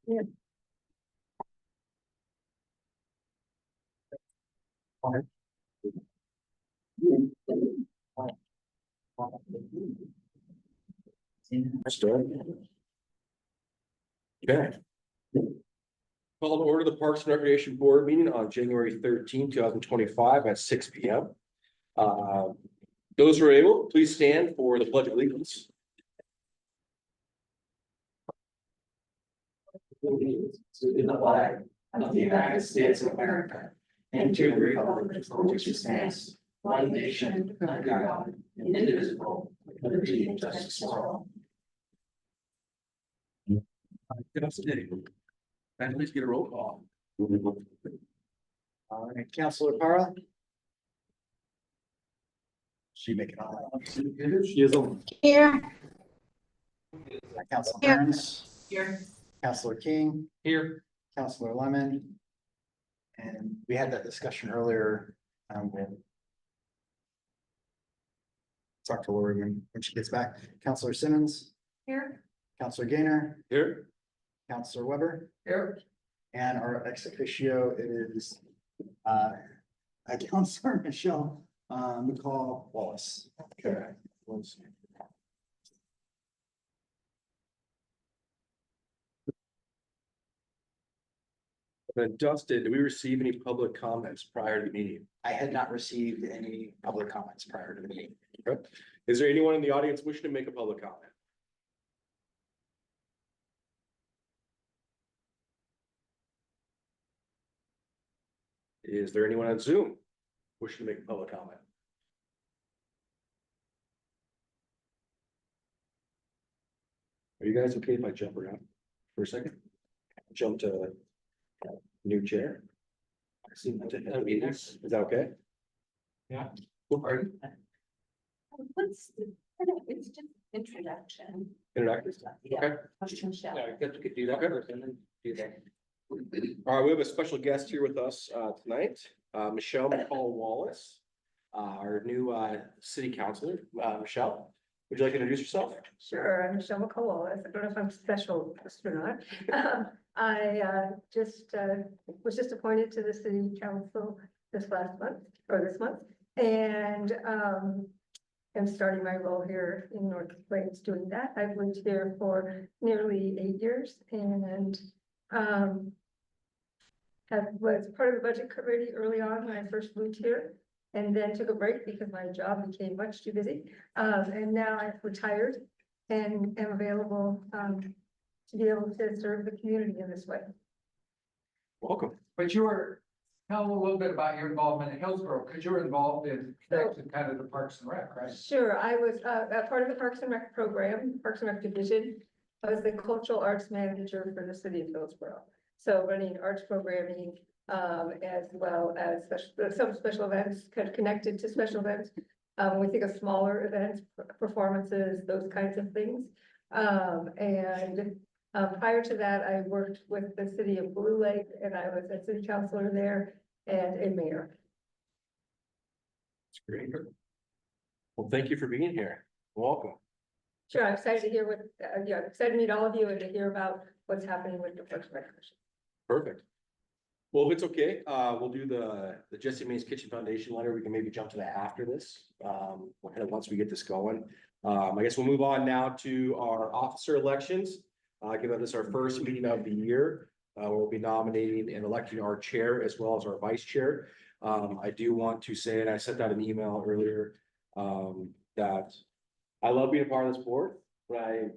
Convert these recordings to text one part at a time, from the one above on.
Yeah. Okay. Call to order the Parks and Recreation Board meeting on January 13, 2025 at 6 p.m. Those who are able, please stand for the Pledge of Allegiance. To the flag of the United States of America and to the republic for which it stands, one nation under God, indivisible, with liberty and justice for all. Good afternoon. And please get a roll call. All right, Counselor Para. She making all that. She is on. Here. Counselor Here. Burns, Here. Counselor King, Here. Counselor Lemon. And we had that discussion earlier. We'll talk to Lori when she gets back. Counselor Simmons, Here. Counselor Gainer, Here. Counselor Weber, Here. and our ex officio is Counselor Michelle McCall Wallace. Okay. Then Dustin, did we receive any public comments prior to the meeting? I had not received any public comments prior to the meeting. Is there anyone in the audience wishing to make a public comment? Is there anyone on Zoom wishing to make a public comment? Are you guys okay if I jump around for a second? Jump to new chair? That'd be nice. Is that okay? Yeah. Pardon? It's just introduction. Interactive? Yeah. Okay. Michelle. Yeah, you could do that first and then do that. All right, we have a special guest here with us tonight, Michelle McCall Wallace, our new city councilor. Michelle, would you like to introduce yourself? Sure, I'm Michelle McCall. I don't know if I'm special or not. I was just appointed to the city council this month, and am starting my role here in North Plains doing that. I've lived here for nearly 8 years and was part of the budget committee early on when I first moved here. And then took a break because my job became much too busy. And now I've retired and am available to be able to serve the community in this way. Welcome. But tell a little bit about your involvement in Hillsborough, because you were involved in connecting kind of the Parks and Rec, right? Sure, I was a part of the Parks and Rec program, Parks and Rec division. I was the cultural arts manager for the city of Hillsborough. So running arts programming, as well as some special events kind of connected to special events. We think of smaller events, performances, those kinds of things. Prior to that, I worked with the city of Blue Lake and I was a city councilor there and a mayor. That's great. Well, thank you for being here. Welcome. Sure, I'm excited to hear I'm excited to meet all of you and to hear about what's happening with the Parks and Rec Commission. Perfect. Well, if it's okay, we'll do the Jesse Mays Kitchen Foundation letter. We can maybe jump to that after this, kind of once we get this going. I guess we'll move on now to our officer elections. Given this our first meeting of the year, we'll be nominating and electing our chair as well as our vice chair. I do want to say, and I sent out an email earlier, that I love being a part of this board, but I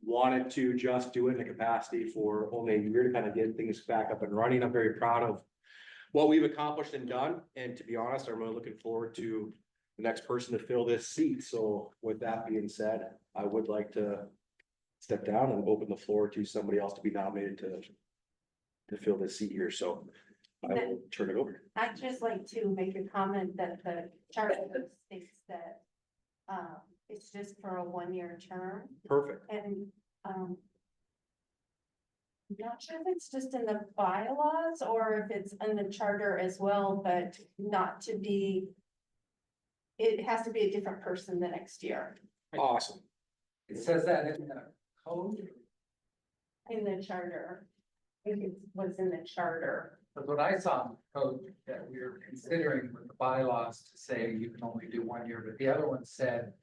wanted to just do it in a capacity for only a year to kind of get things back up and running. I'm very proud of what we've accomplished and done. And to be honest, I'm really looking forward to the next person to fill this seat. So with that being said, I would like to step down and open the floor to somebody else to be nominated to fill this seat here. So I will turn it over. I'd just like to make a comment that the charter states that it's just for a 1-year term Perfect. and I'm not sure if it's just in the bylaws or if it's in the charter as well, but not to be, it has to be a different person the next year. Awesome. It says that in the code. in the charter. I think it was in the charter. But what I saw in the code that we were considering with the bylaws to say you can only do 1 year, but the other one said.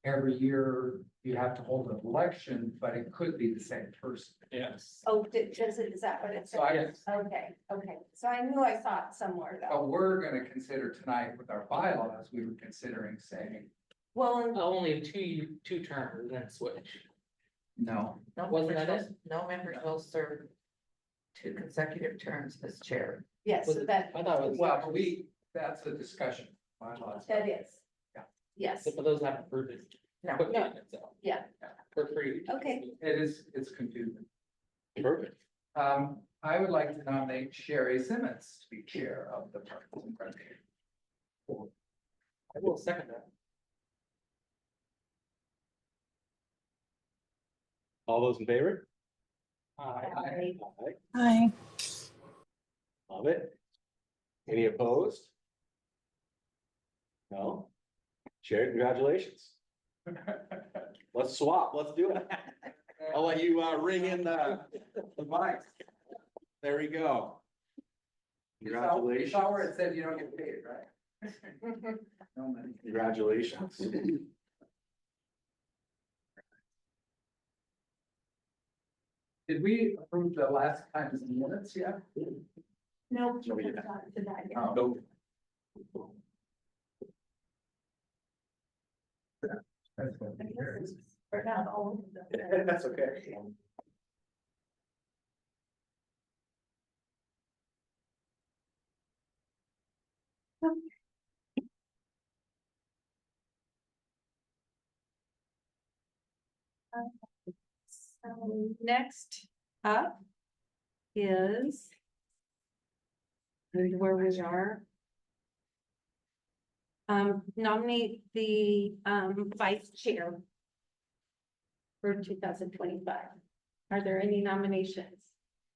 Every year you have to hold an election, but it could be the same person. Yes. Oh, does it, is that what it So I, says? Okay, okay, so I knew I saw it somewhere though. but we're gonna consider tonight with our bylaws, we were considering saying, Well, and Only two terms, then switch. no. No Wasn't member that shall, no member shall serve 2 consecutive terms as chair. yes, Was it- that, I thought it was. Well, that's a discussion. Bylaws. that is. Yeah. Yes, But those haven't proved it. No. Quickly in itself. Yeah. For free. Okay. It's confusing. Perfect. I would like to nominate Sherry Simmons to be chair of the Parks and Recreation. I will second that. All those in favor? Aye. Aye. Love it. Any opposed? No? Sherry, congratulations. Let's swap, let's do it. I'll let you ring in the mic. There we go. You Congratulations. saw where it said you don't get paid, right? No money. Congratulations. Did we approve the last time's minutes yet? no. No, we didn't. not to that yet. No. Or not all of them. That's okay. So next up is where we are. Nominate the vice chair for 2025. Are there any nominations?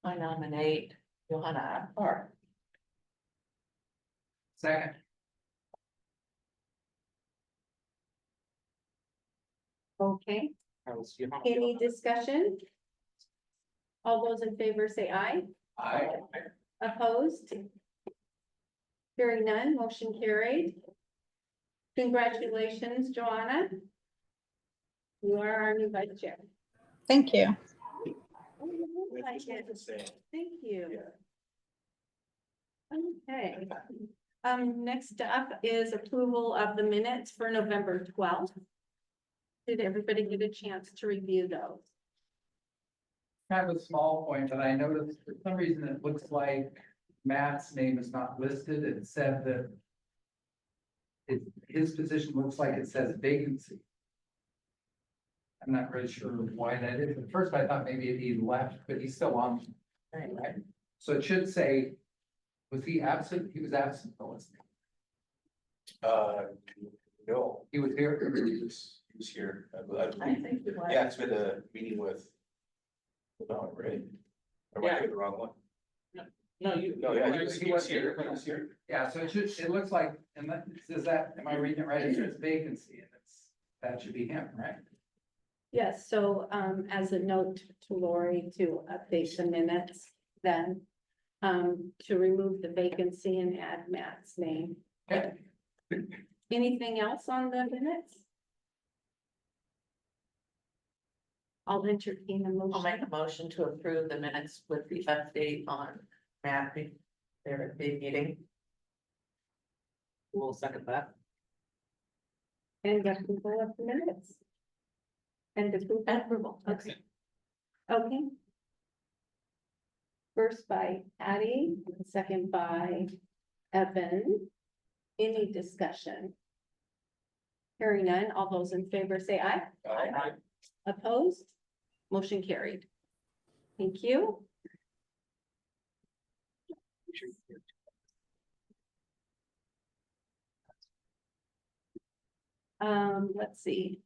I nominate Johanna Akbar. Second. Okay, I was- you know, any discussion? All those in favor say aye. Opposed? Hearing none, motion carried. Congratulations, Joanna. You are our new vice chair. Thank you. Thank you. Okay. Next up is approval of the minutes for November 12th. Did everybody get a chance to review those? Kind of a small point, but I noticed for some reason it looks like Matt's name is not listed. It said that his position looks like it says vacancy. I'm not really sure why that is. At first I thought maybe he left, but he's still on. Right? So it should say, was he absent? He was absent, wasn't he? No, He was here. he was here. I think you want. Yeah, it's been a meeting with. No, right? Or am I thinking the wrong one? No, you. No, yeah, he was here, he was here. Yeah, so it looks like, and that says that, am I reading it right? It says vacancy and that should be him, right? Yes, so as a note to Lori to update the minutes, then to remove the vacancy and add Matt's name. Okay. Anything else on the minutes? I'll entertain a I'll make motion. a motion to approve the minutes with the update on Matt, there at the meeting. We'll second that. And approval of the minutes. And approval. Okay. Okay. First by Patty, second by Evan. Any discussion? Hearing none, all those in favor say aye. Aye. Opposed? Motion carried. Thank you. Let's see.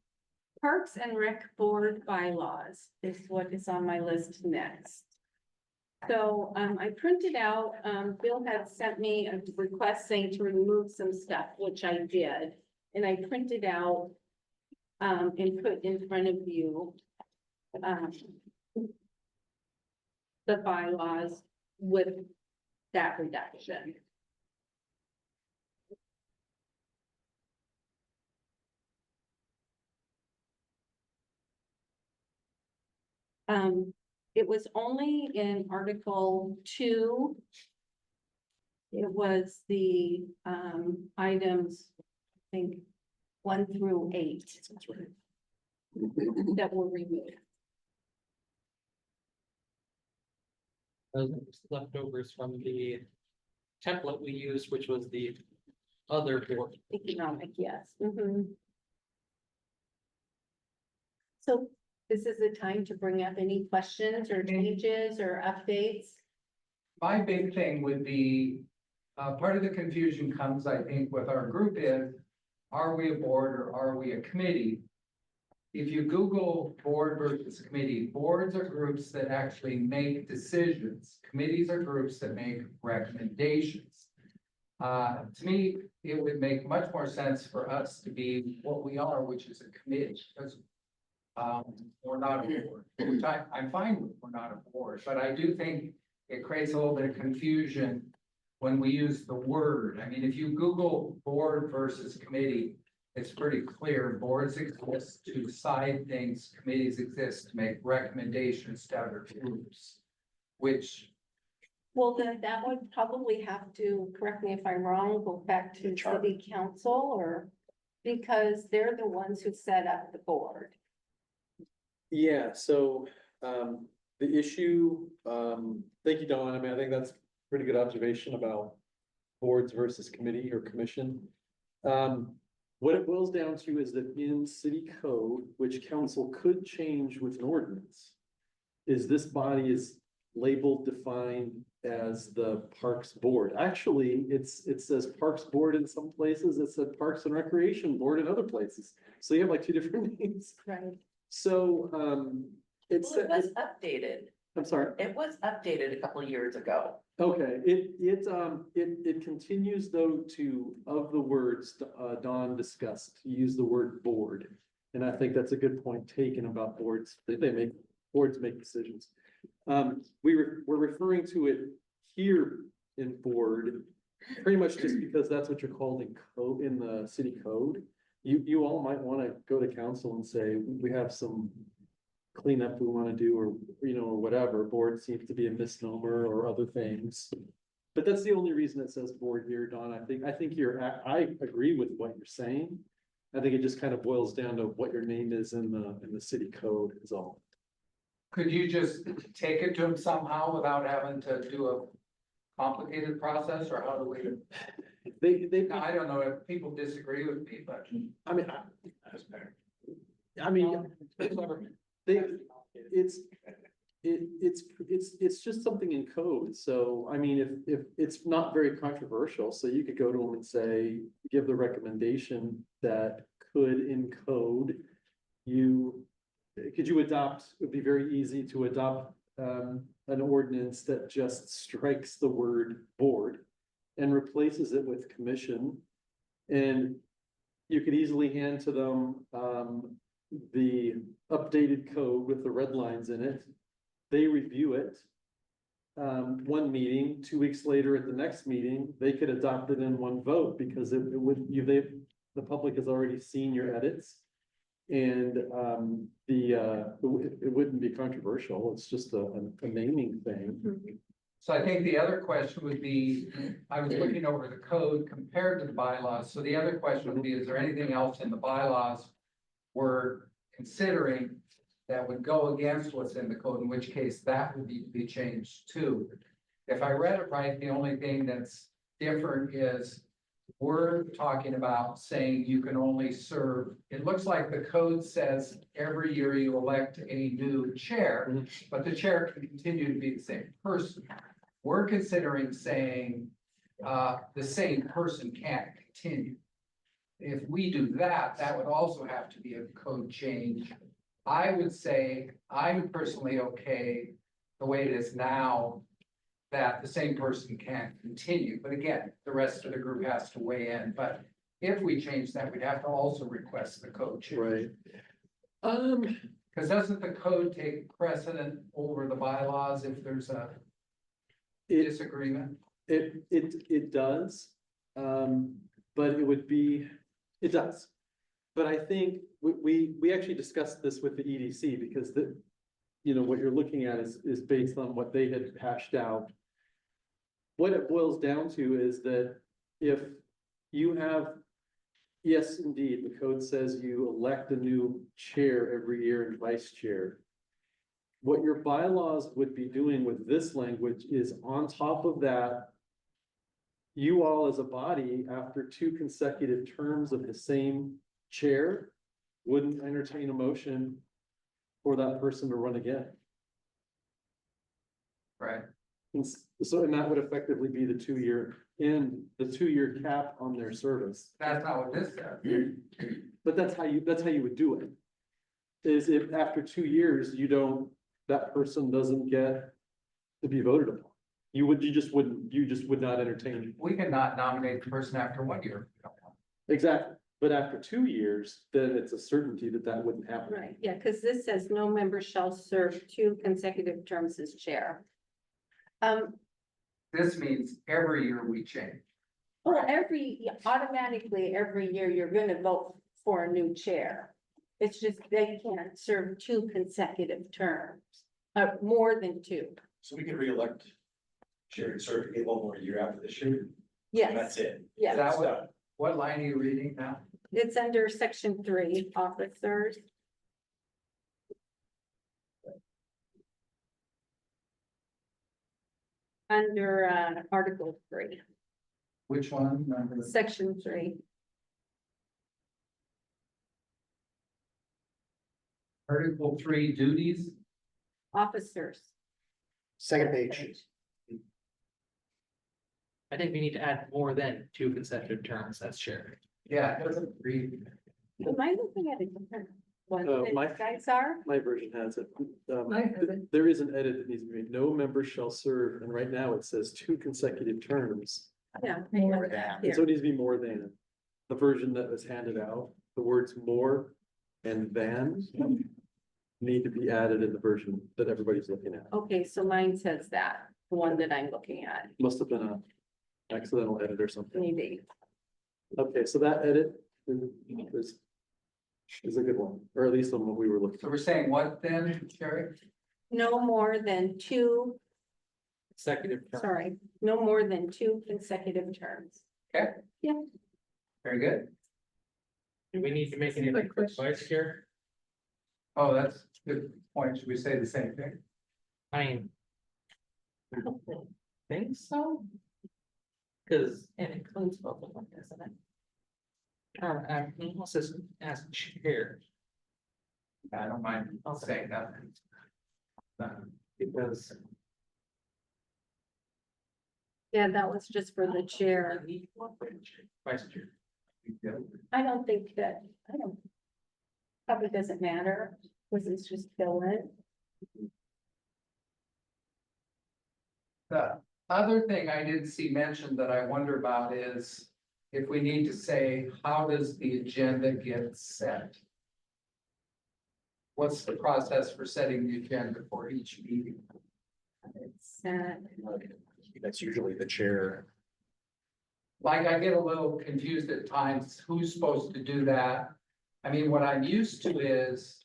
Parks and Rec Board bylaws is what is on my list next. So, I printed out, Bill had sent me a request saying to remove some stuff, which I did. And I printed out, and put in front of you. the bylaws with that reduction. It was only in Article 2. It was the, items, I think, 1 through 8 that were removed. Those leftovers from the template we used, which was the other board. Economic, yes. So this is the time to bring up any questions or changes or updates. My big thing would be, part of the confusion comes, I think, with our group is, are we a board or are we a committee? If you Google board versus committee, boards are groups that actually make decisions. Committees are groups that make recommendations. To me, it would make much more sense for us to be what we are, which is a committee, because we're not a board, which I'm fine with, we're not a board, but I do think it creates a little bit of confusion when we use the word. I mean, if you Google board versus committee, it's pretty clear. Boards exist to decide things, committees exist to make recommendations to other groups. Which, Well, then that would probably have to, correct me if I'm wrong, go back to city council or, because they're the ones who set up the board. Yeah, so, the issue, thank you, Dawn. I mean, I think that's a pretty good observation about boards versus committee or commission. What it boils down to is that in city code, which council could change with an ordinance, is this body is labeled, defined as the Parks Board. Actually, it says Parks Board in some places, it said Parks and Recreation Board in other places. So you have like two different names. Right. So, Well, it was updated. I'm sorry. It was updated a couple of years ago. Okay, it continues though to, of the words, Dawn discussed, to use the word board. And I think that's a good point taken about boards, boards make decisions. We're referring to it here in board, pretty much just because that's what you're called in code, in the city code. You all might want to go to council and say, we have some cleanup we want to do, or, you know, or whatever. Board seems to be a misnomer or other things. But that's the only reason it says board here, Don. I think I agree with what you're saying. I think it just kind of boils down to what your name is in the city code is all. could you just take it to them somehow without having to do a complicated process, or how do we? Now, I don't know if people disagree with me, but. I mean, That's better. it's just something in code. So, I mean, if it's not very controversial, so you could go to them and say, give the recommendation that could in code, could you adopt, it would be very easy to adopt, an ordinance that just strikes the word board and replaces it with commission. And you could easily hand to them, the updated code with the red lines in it. They review it. One meeting, 2 weeks later at the next meeting, they could adopt it in one vote because the public has already seen your edits. And it wouldn't be controversial. It's just a naming thing. So I think the other question would be, I was looking over the code compared to the bylaws. So the other question would be, is there anything else in the bylaws we're considering that would go against what's in the code, in which case that would need to be changed too? If I read it right, the only thing that's different is we're talking about saying you can only serve, it looks like the code says every year you elect a new chair, but the chair can continue to be the same person. We're considering saying, the same person can't continue. If we do that, that would also have to be a code change. I would say, I'm personally okay the way it is now, that the same person can't continue. But again, the rest of the group has to weigh in. But if we change that, we'd have to also request the code change. Right. Cause doesn't the code take precedent over the bylaws if there's a It, disagreement? it does, but it would be, it does. But I think we actually discussed this with the EDC because what you're looking at is based on what they had hashed out. What it boils down to is that if you have, yes, indeed, the code says you elect a new chair every year and vice chair. What your bylaws would be doing with this language is on top of that, you all as a body, after 2 consecutive terms of the same chair, wouldn't entertain a motion for that person to run again. Right. And and that would effectively be the 2-year and the 2-year cap on their service. That's not what this says. But that's how you would do it. Is if after 2 years, that person doesn't get to be voted upon. You just would not entertain. We cannot nominate the person after 1 year. Exactly. But after 2 years, then it's a certainty that wouldn't happen. Right, yeah, because this says no member shall serve 2 consecutive terms as chair. This means every year we change. Well, automatically, every year you're gonna vote for a new chair. It's just they can't serve 2 consecutive terms, more than 2. So we could reelect Sherry, sir, get 1 more year after this year, and Yes, that's it. yes. Is that what line are you reading now? It's under section 3, officers. Under article 3, Which one? Number- section 3. Article 3 duties. Officers. Second page. I think we need to add more than 2 consecutive terms as chair. Yeah, it doesn't read. Am I looking at a different one Uh, than you my- guys are? My version has it. Mine has it. There is an edit that needs to be made. No member shall serve, and right now it says 2 consecutive terms. Yeah. More than. And so it needs to be more than. The version that was handed out, the words more and than need to be added in the version that everybody's looking at. Okay, so mine says that, the one that I'm looking at, Must have been a accidental edit or something. maybe. Okay, so that edit is a good one, or at least on what we were looking So for. we're saying what then, Sherry? No more than 2, Consecutive terms. sorry, no more than 2 consecutive terms. Very good. Do we need to make anything for vice chair? Oh, that's a good point. Should we say the same thing? I mean. I don't think so. Cause it includes both of them, doesn't it? Unless it's as chair, I don't mind saying that. because. Yeah, that was just for the chair. Vice chair. I don't think that, probably doesn't matter, because it's just fill in. The other thing I didn't see mentioned that I wonder about is if we need to say, how does the agenda get set? What's the process for setting the agenda for each meeting? It's, That's usually the chair. Like, I get a little confused at times, who's supposed to do that? I mean, what I'm used to is.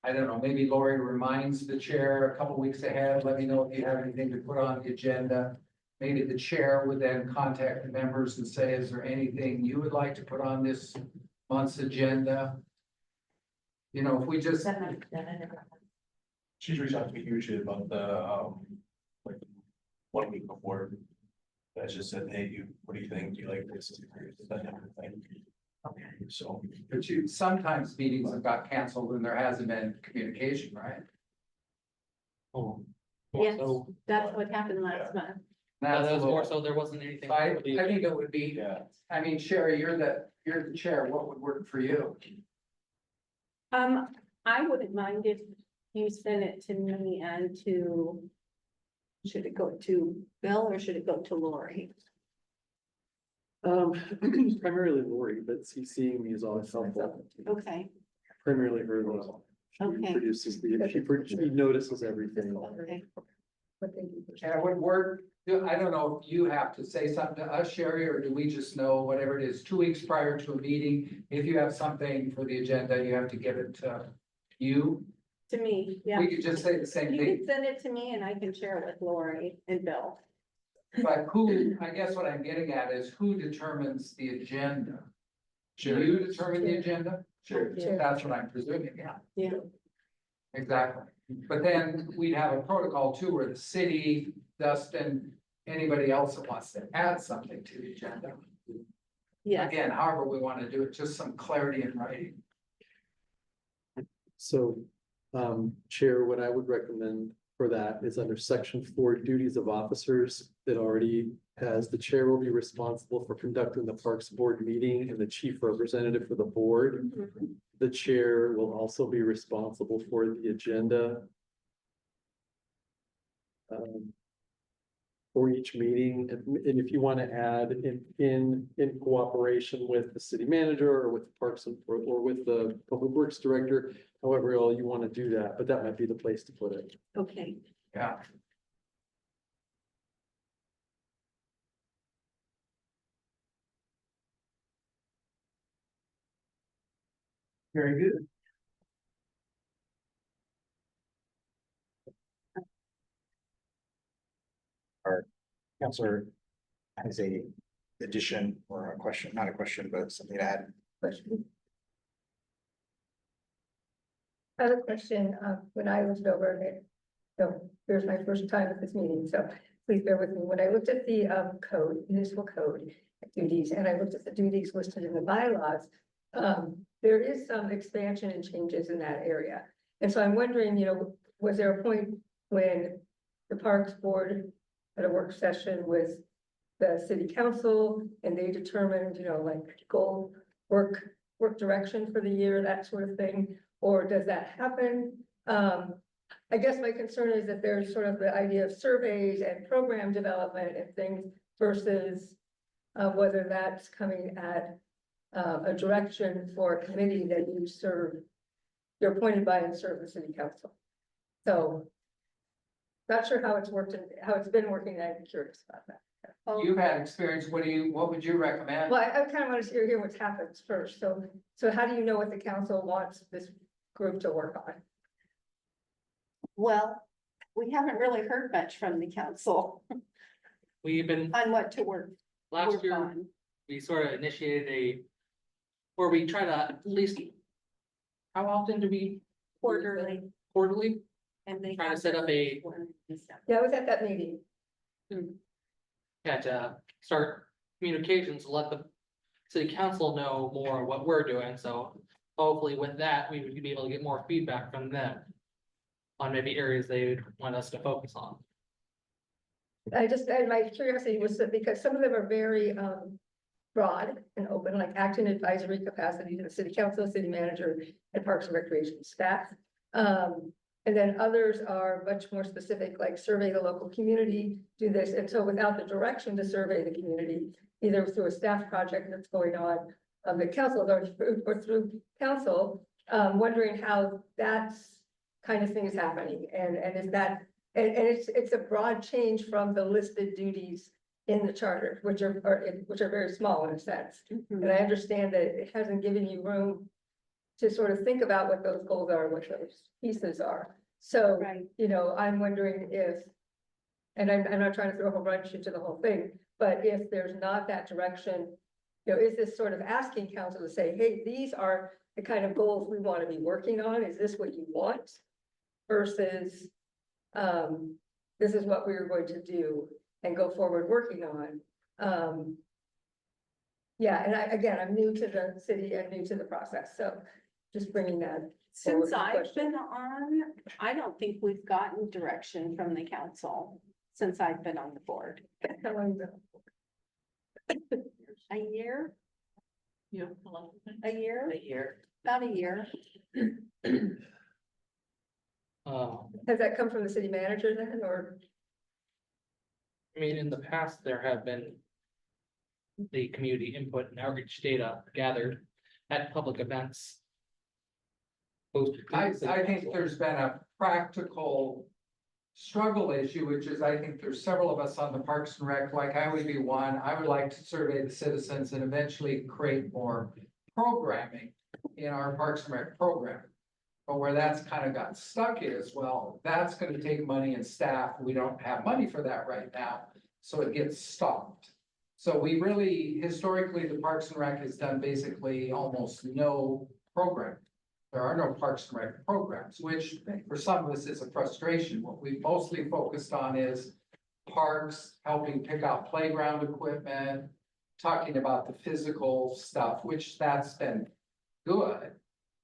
I don't know, maybe Lori reminds the chair a couple weeks ahead, let me know if you have anything to put on the agenda. Maybe the chair would then contact the members and say, is there anything you would like to put on this month's agenda? You know, if we just, She's reached out to me usually about the, like, 1 week before. That's just said, hey, what do you think? Do you like this? That type of thing. Okay, so. but sometimes meetings have got canceled and there hasn't been communication, right? Oh. Yes. So, that's what happened last month. that That's was a more little- so there wasn't anything. I for the think it would be, Yeah. I mean, Sherry, you're the chair, what would work for you? I wouldn't mind if you send it to me and to. Should it go to Bill or should it go to Lori? Primarily Lori, but CCing me is always helpful. Okay, Primarily her though. She Okay. produces she notices everything. Okay. What they do. And would Word, I don't know if you have to say something to us, Sherry, or do we just know whatever it is, 2 weeks prior to a meeting? If you have something for the agenda, you have to give it to you. To me, yeah. We could just say the same You thing, can send it to me and I can share it with Lori and Bill. but who, I guess what I'm getting at is who determines the agenda? Do you determine the agenda? Sure. That's what I'm presuming, yeah. Yeah. Exactly, but then we'd have a protocol too, where the city, Dustin, anybody else that wants to add something to the agenda. Yes. Again, however we want to do it, just some clarity in writing. So, Chair, what I would recommend for that is under section 4 duties of officers. It already has, the chair will be responsible for conducting the Parks Board meeting and the chief representative for the board. Mhm. The chair will also be responsible for the agenda. For each meeting, and if you want to add in cooperation with the city manager or with the Parks or with the Public Works Director, however all you want to do that, but that might be the place to put it. Okay. Yeah. Very good. Counselor has a addition or a question, not a question, but something to add. Question. I have a question, when I looked over it, so here's my first time at this meeting, so please bear with me. When I looked at the code, municipal code duties, and I looked at the duties listed in the bylaws, there is some expansion and changes in that area. And so I'm wondering, was there a point when the Parks Board had a work session with the city council and they determined, like goal, work direction for the year, that sort of thing? Or does that happen? I guess my concern is that there's sort of the idea of surveys and program development and things versus whether that's coming at a direction for a committee that you serve, you're appointed by and serve the city council. So not sure how it's worked and how it's been working. I'm curious about that. You've had experience, what would you recommend? Well, I kind of want to hear what's happened first. So how do you know what the council wants this group to work on? Well, we haven't really heard much from the council We've been, on what to work last year, on. we sort of initiated where we try to at least. How often do we? Quarterly. Quarterly, And they. try to set up a, Yeah, I was at that meeting. start communications, let the city council know more of what we're doing, so hopefully with that, we would be able to get more feedback from them on maybe areas they would want us to focus on. And my curiosity was that because some of them are very broad and open, like act in advisory capacity to the city council, city manager, and parks and recreation staff. And then others are much more specific, like survey the local community, do this. And so without the direction to survey the community, either through a staff project that's going on, the council or through council, wondering how that's kind of thing is happening. And is that, and it's a broad change from the listed duties in the charter, which are very small in a sense. Mhm. And I understand that it hasn't given you room to sort of think about what those goals are, what those pieces are. So, Right. I'm wondering if, and I'm not trying to throw a whole bunch into the whole thing, but if there's not that direction, is this sort of asking council to say, hey, these are the kind of goals we want to be working on? Is this what you want? Versus, this is what we're going to do and go forward working on. Yeah, and I'm new to the city and new to the process, so just bringing that. Since forward. I've been on, I don't think we've gotten direction from the council since I've been on the board. How long ago? A year, You. a year, A year. about a year. Has that come from the city manager then, or? I mean, in the past, there have been the community input and outreach data gathered at public events. I think there's been a practical struggle issue, which is, I think there's several of us on the Parks and Rec, like I would be one, I would like to survey the citizens and eventually create more programming in our Parks and Rec program. But where that's kind of got stuck is, well, that's gonna take money and staff, we don't have money for that right now, so it gets stopped. So we really, historically, the Parks and Rec has done basically almost no program. There are no Parks and Rec programs, which for some of us is a frustration. What we mostly focused on is parks, helping pick out playground equipment, talking about the physical stuff, which that's been good.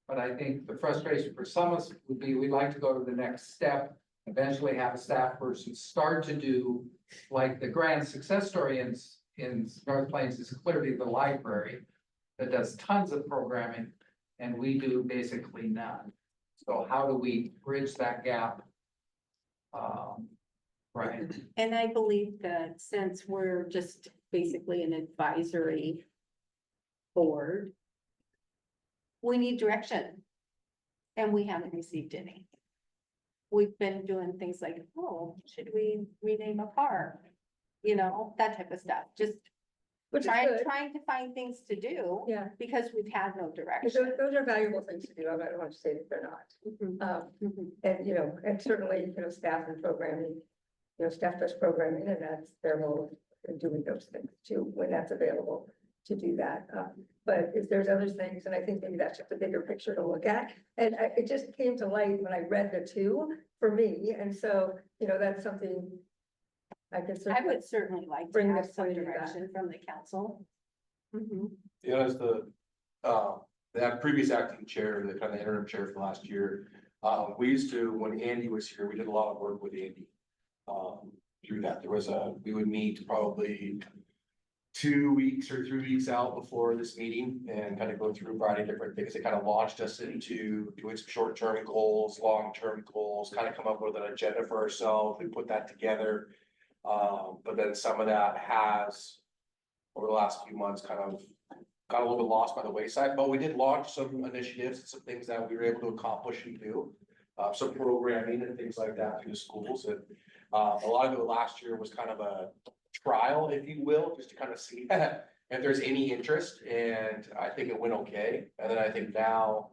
But I think the frustration for some of us would be, we'd like to go to the next step, eventually have a staff person start to do, like the grand success story in North Plains is clearly the library that does tons of programming, and we do basically none. So how do we bridge that gap? Right, And I believe that since we're just basically an advisory board, we need direction. And we haven't received any. We've been doing things like, oh, should we rename a park? You know, that type of stuff, just Which is trying good, to find things to do yeah. because we've had no Those direction. those are valuable things to do. I don't want to say that they're not. Mhm, mhm. And, you know, and certainly, you know, staff and programming, you know, staff does programming and that's their role in doing those things too, when that's available to do that. But if there's other things, and I think maybe that's just a bigger picture to look at. And it just came to light when I read the two for me. And so, you know, that's something I could I certainly, would certainly like to Bring have this some pointing back. direction from the council. Mhm. Yeah, as that previous acting chair, the kind of interim chair for last year, we used to, when Andy was here, we did a lot of work with Andy. Through that, we would meet probably 2 weeks or 3 weeks out before this meeting and kind of go through a variety of different things. It kind of launched us into doing some short-term goals, long-term goals, kind of come up with an agenda for ourselves. We put that together. But then some of that has, over the last few months, kind of got a little bit lost by the wayside, but we did launch some initiatives, and some things that we were able to accomplish and do. Some programming and things like that through the schools, and a lot of it last year was kind of a trial, if you will, just to kind of see if there's any interest, and I think it went okay. And then I think now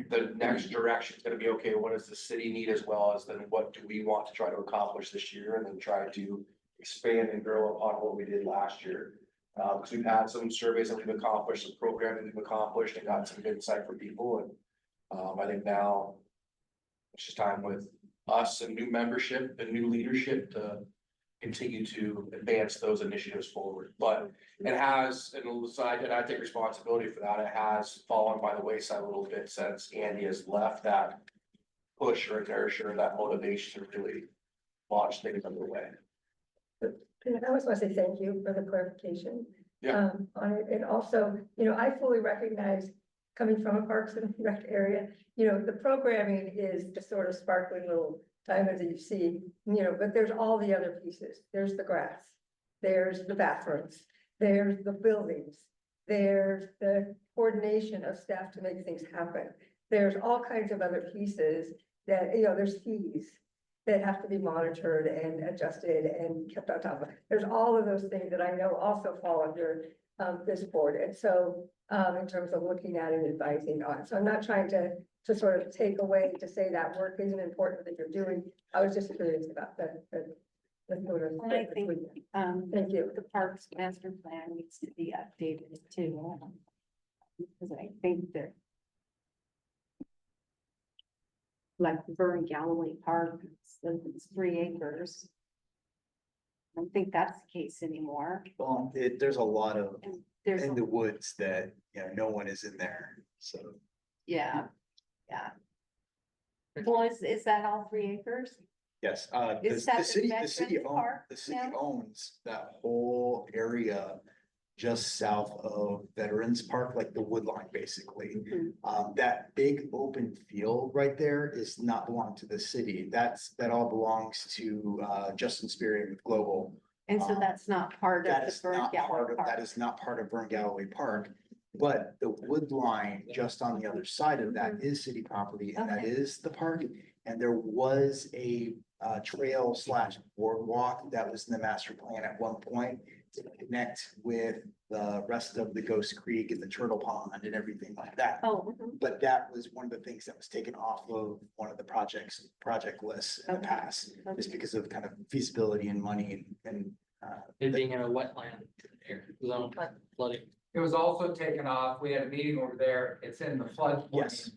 the next direction is gonna be, okay, what does the city need, as well as then what do we want to try to accomplish this year, and then try to expand and grow upon what we did last year. Because we've had some surveys that we've accomplished, some programming we've accomplished, and got some good insight from people, and I think now it's just time with us and new membership and new leadership to continue to advance those initiatives forward. But it has, and I take responsibility for that, it has fallen by the wayside a little bit since Andy has left. That push or inertia or that motivation to really launch things underway. and I always want to say thank you for the clarification. Yeah. On it, and also, you know, I fully recognize, coming from a Parks and Rec area, you know, the programming is the sort of sparkling little diamonds that you see, you know, but there's all the other pieces. There's the grass, there's the bathrooms, there's the buildings, there's the coordination of staff to make things happen. There's all kinds of other pieces that, you know, there's fees that have to be monitored and adjusted and kept on top of. There's all of those things that I know also fall under this board. And so in terms of looking at and advising on, so I'm not trying to sort of take away to say that work isn't important that you're doing. I was just curious about that. Sort of And I think, Thank you. the parks master plan needs to be updated too. Because I think that like Vern Galloway Park, it's 3 acres. I don't think that's the case anymore. Well, there's a lot of, And there's, in the woods that, you know, no one is in there, so. yeah. Well, is that all 3 acres? Yes, Is the that the city Veterans Park now? owns that whole area just south of Veterans Park, like the wood line, basically. Mhm. That big open field right there is not belong to the city. that all belongs to, Justin Spearing with Global. And so that's not part of That the is Vern not Galloway part of, Park. that is not part of Vern Galloway Park. But the wood line just on the other side of that is city property, and that Okay. is the park. And there was a trail / boardwalk that was in the master plan at one point to connect with the rest of the Ghost Creek and the Turtle Pond and everything like that. Oh, mhm. But that was one of the things that was taken off of one of the project lists in the Okay. past, just because of kind of feasibility and money and. It being in a wetland area, zone, flooding. It was also taken off. We had a meeting over there. It's in the floodplain. Yes.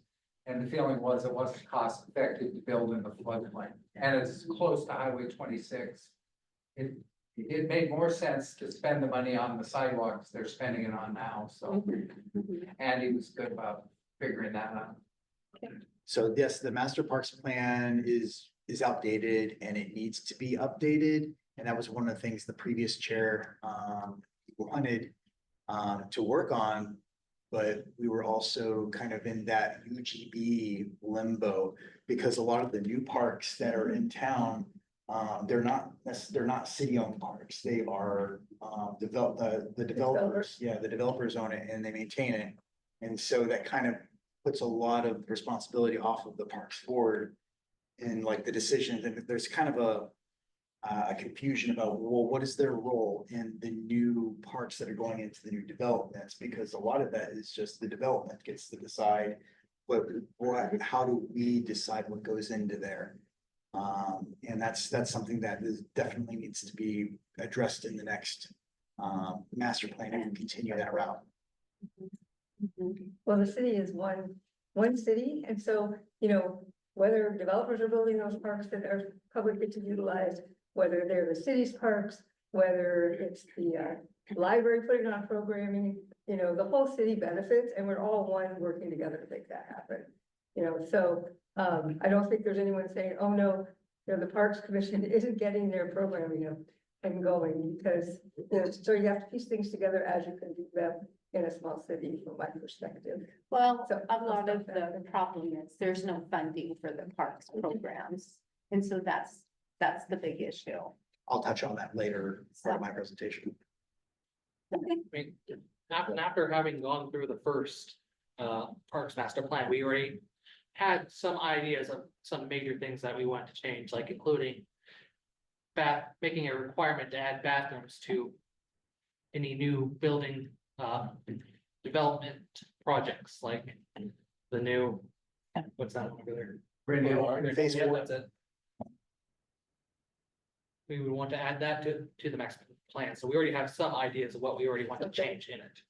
And the feeling was it wasn't cost effective to build in the floodplain, and it's close to Highway 26. It made more sense to spend the money on the sidewalks they're spending it on now, so. Andy was good about figuring that out. So yes, the master parks plan is outdated and it needs to be updated. And that was one of the things the previous chair wanted to work on. But we were also kind of in that UGB limbo because a lot of the new parks that are in town, they're not city-owned parks. They are the developers, the developers own it and they maintain it. And so that kind of puts a lot of responsibility off of the parks board in like the decisions, and there's kind of a confusion about, well, what is their role in the new parks that are going into the new developments? Because a lot of that is just the development gets to decide how do we decide what goes into there? And that's something that is definitely needs to be addressed in the next master plan and continue that route. Well, the city is one city, and so, whether developers are building those parks that are publicly to utilize, whether they're the city's parks, whether it's the library putting on programming, the whole city benefits, and we're all one working together to make that happen. So I don't think there's anyone saying, oh, no, the Parks Commission isn't getting their programming up and going, because, so you have to piece things together as you can do them in a small city, from my perspective. Well, So, a lot of the problem is there's no funding for the parks programs. And so that's the big issue. I'll touch on that later, as part of my presentation. I mean, after having gone through the first Parks Master Plan, we already had some ideas of some major things that we want to change, like including making a requirement to add bathrooms to any new building development projects, like the new, what's that one over there? Phase Yeah, 4. that's it. We would want to add that to the master plan, so we already have some ideas of what we already want to change in it.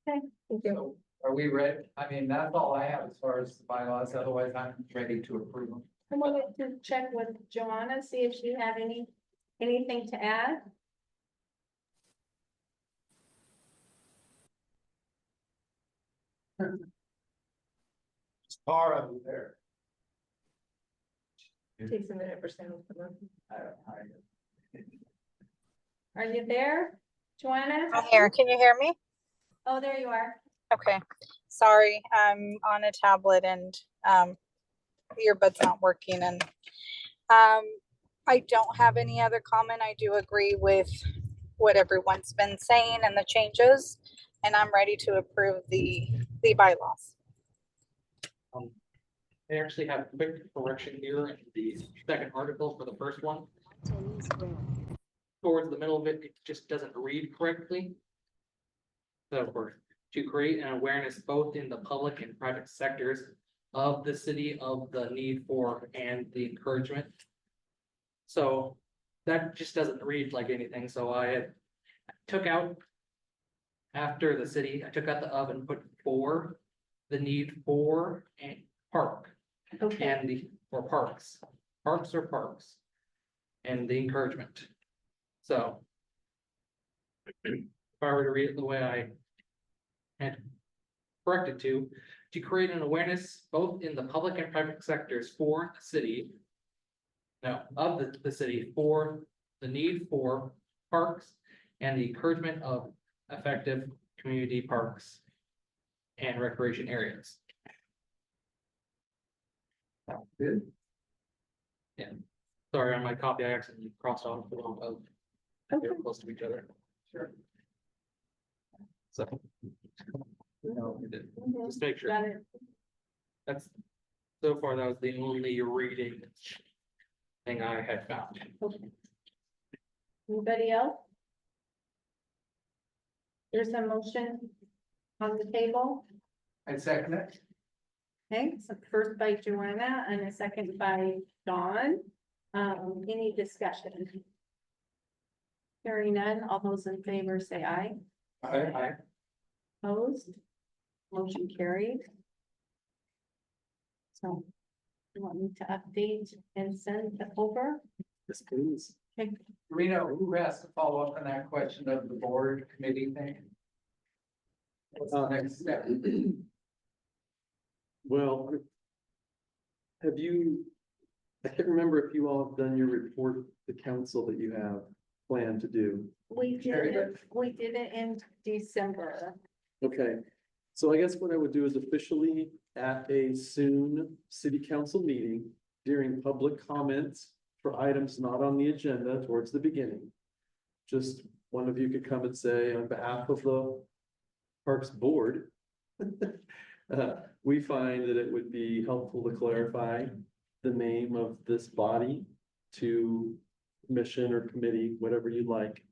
Thank you. Are we ready? I mean, that's all I have as far as the bylaws, otherwise I'm ready to approve them. I wanted to check with Joanna, see if she had anything to add. Tara over there. Takes a minute for sound to come up. Are you there, Joanna? I'm here. Can you hear me? Oh, there you are. Okay. Sorry, I'm on a tablet and earbuds not working, and I don't have any other comment. I do agree with what everyone's been saying and the changes, and I'm ready to approve the bylaws. I actually have a quick correction here in the second article for the first one. Towards the middle of it, it just doesn't read correctly. So to create an awareness both in the public and private sectors of the city of the need for and the encouragement. So that just doesn't read like anything, so I took out after the city, I took out the of and put for the need for and park. Okay, And or parks or parks. And the encouragement. So. If I were to read it the way I had corrected to create an awareness both in the public and private sectors for the city. No, of the city for the need for parks and the encouragement of effective community parks. And recreation areas. Good. Yeah, sorry, on my copy, I accidentally crossed off the one of. They're close to each other. Sure. So. No, we didn't. Just make sure. Got it. That's, so far, that was the only reading thing I had found. Okay. Anybody else? There's a motion on the table. I second it. Okay, so first by Joanna and a second by Dawn. Any discussion? Hearing none, all those in favor say aye. I, Opposed? Motion carried. So, you want me to update and send it over? Yes, please. Okay, Reno, who has to follow up on that question of the board committee thing? What's the next step? Well, have you, I can't remember if you all have done your report, the council that you have planned to do. we did it in December. Okay, so I guess what I would do is officially at a soon city council meeting during public comments for items not on the agenda towards the beginning. Just one of you could come and say on behalf of the Parks Board, we find that it would be helpful to clarify the name of this body to commission or committee, whatever you like.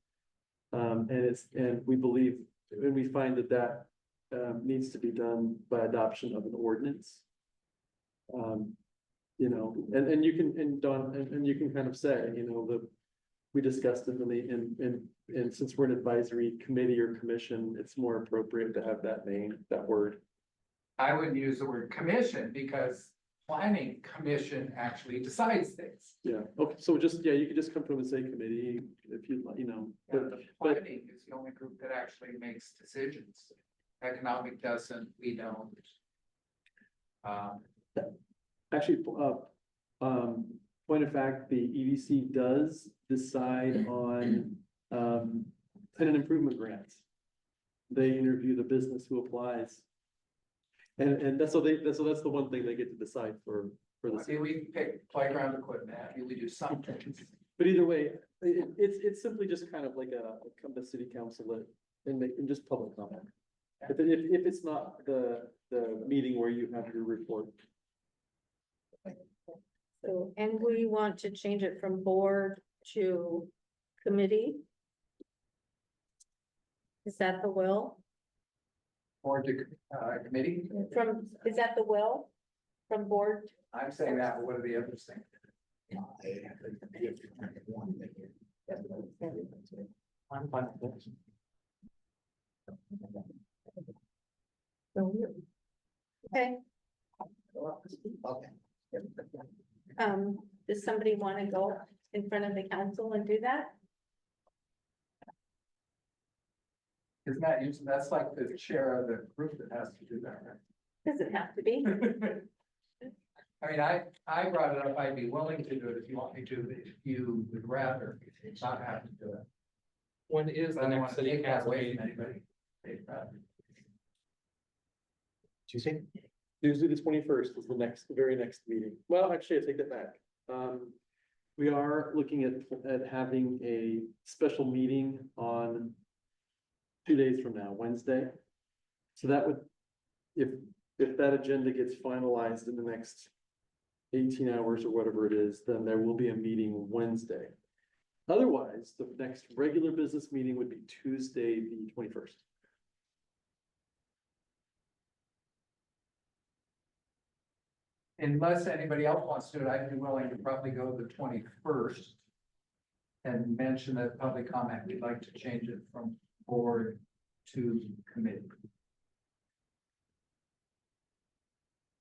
And we believe, and we find that that needs to be done by adoption of an ordinance. You know, and you can, and Don, and you can kind of say, you know, we discussed it and since we're an advisory committee or commission, it's more appropriate to have that name, that word. I would use the word commission because planning commission actually decides things. Yeah, okay, so just, yeah, you could just come to them and say committee if you, you know, And but, the planning is the only group that actually makes decisions. Economic doesn't, we don't. actually, point of fact, the EDC does decide on, tenant improvement grants. They interview the business who applies. And that's, so that's the one thing they get to decide for the city. Maybe we pick playground equipment, maybe we do something. But either way, it's simply just kind of like come to city council and just public comment. If it's not the meeting where you have your report. So, and we want to change it from board to committee. Is that the will? Or to, committee, Is that the will? From board? I'm saying that, but what are the others saying? I'm fine with this. Okay, Okay. does somebody want to go in front of the council and do that? Isn't that usually, that's like the chair of the group that has to do that, Doesn't have to be. right? I mean, I brought it up, I'd be willing to do it if you want me to, but if you would rather not have to do it. When is But the I don't next want to city take that council away meeting? from anybody. They'd rather. Tuesday? Tuesday, the 21st is the very next meeting. Well, actually, I take that back. We are looking at having a special meeting on 2 days from now, Wednesday. So that would, if that agenda gets finalized in the next 18 hours or whatever it is, then there will be a meeting Wednesday. Otherwise, the next regular business meeting would be Tuesday, the 21st. Unless anybody else wants to do it, I'd be willing to probably go to the 21st. And mention that public comment, we'd like to change it from board to committee.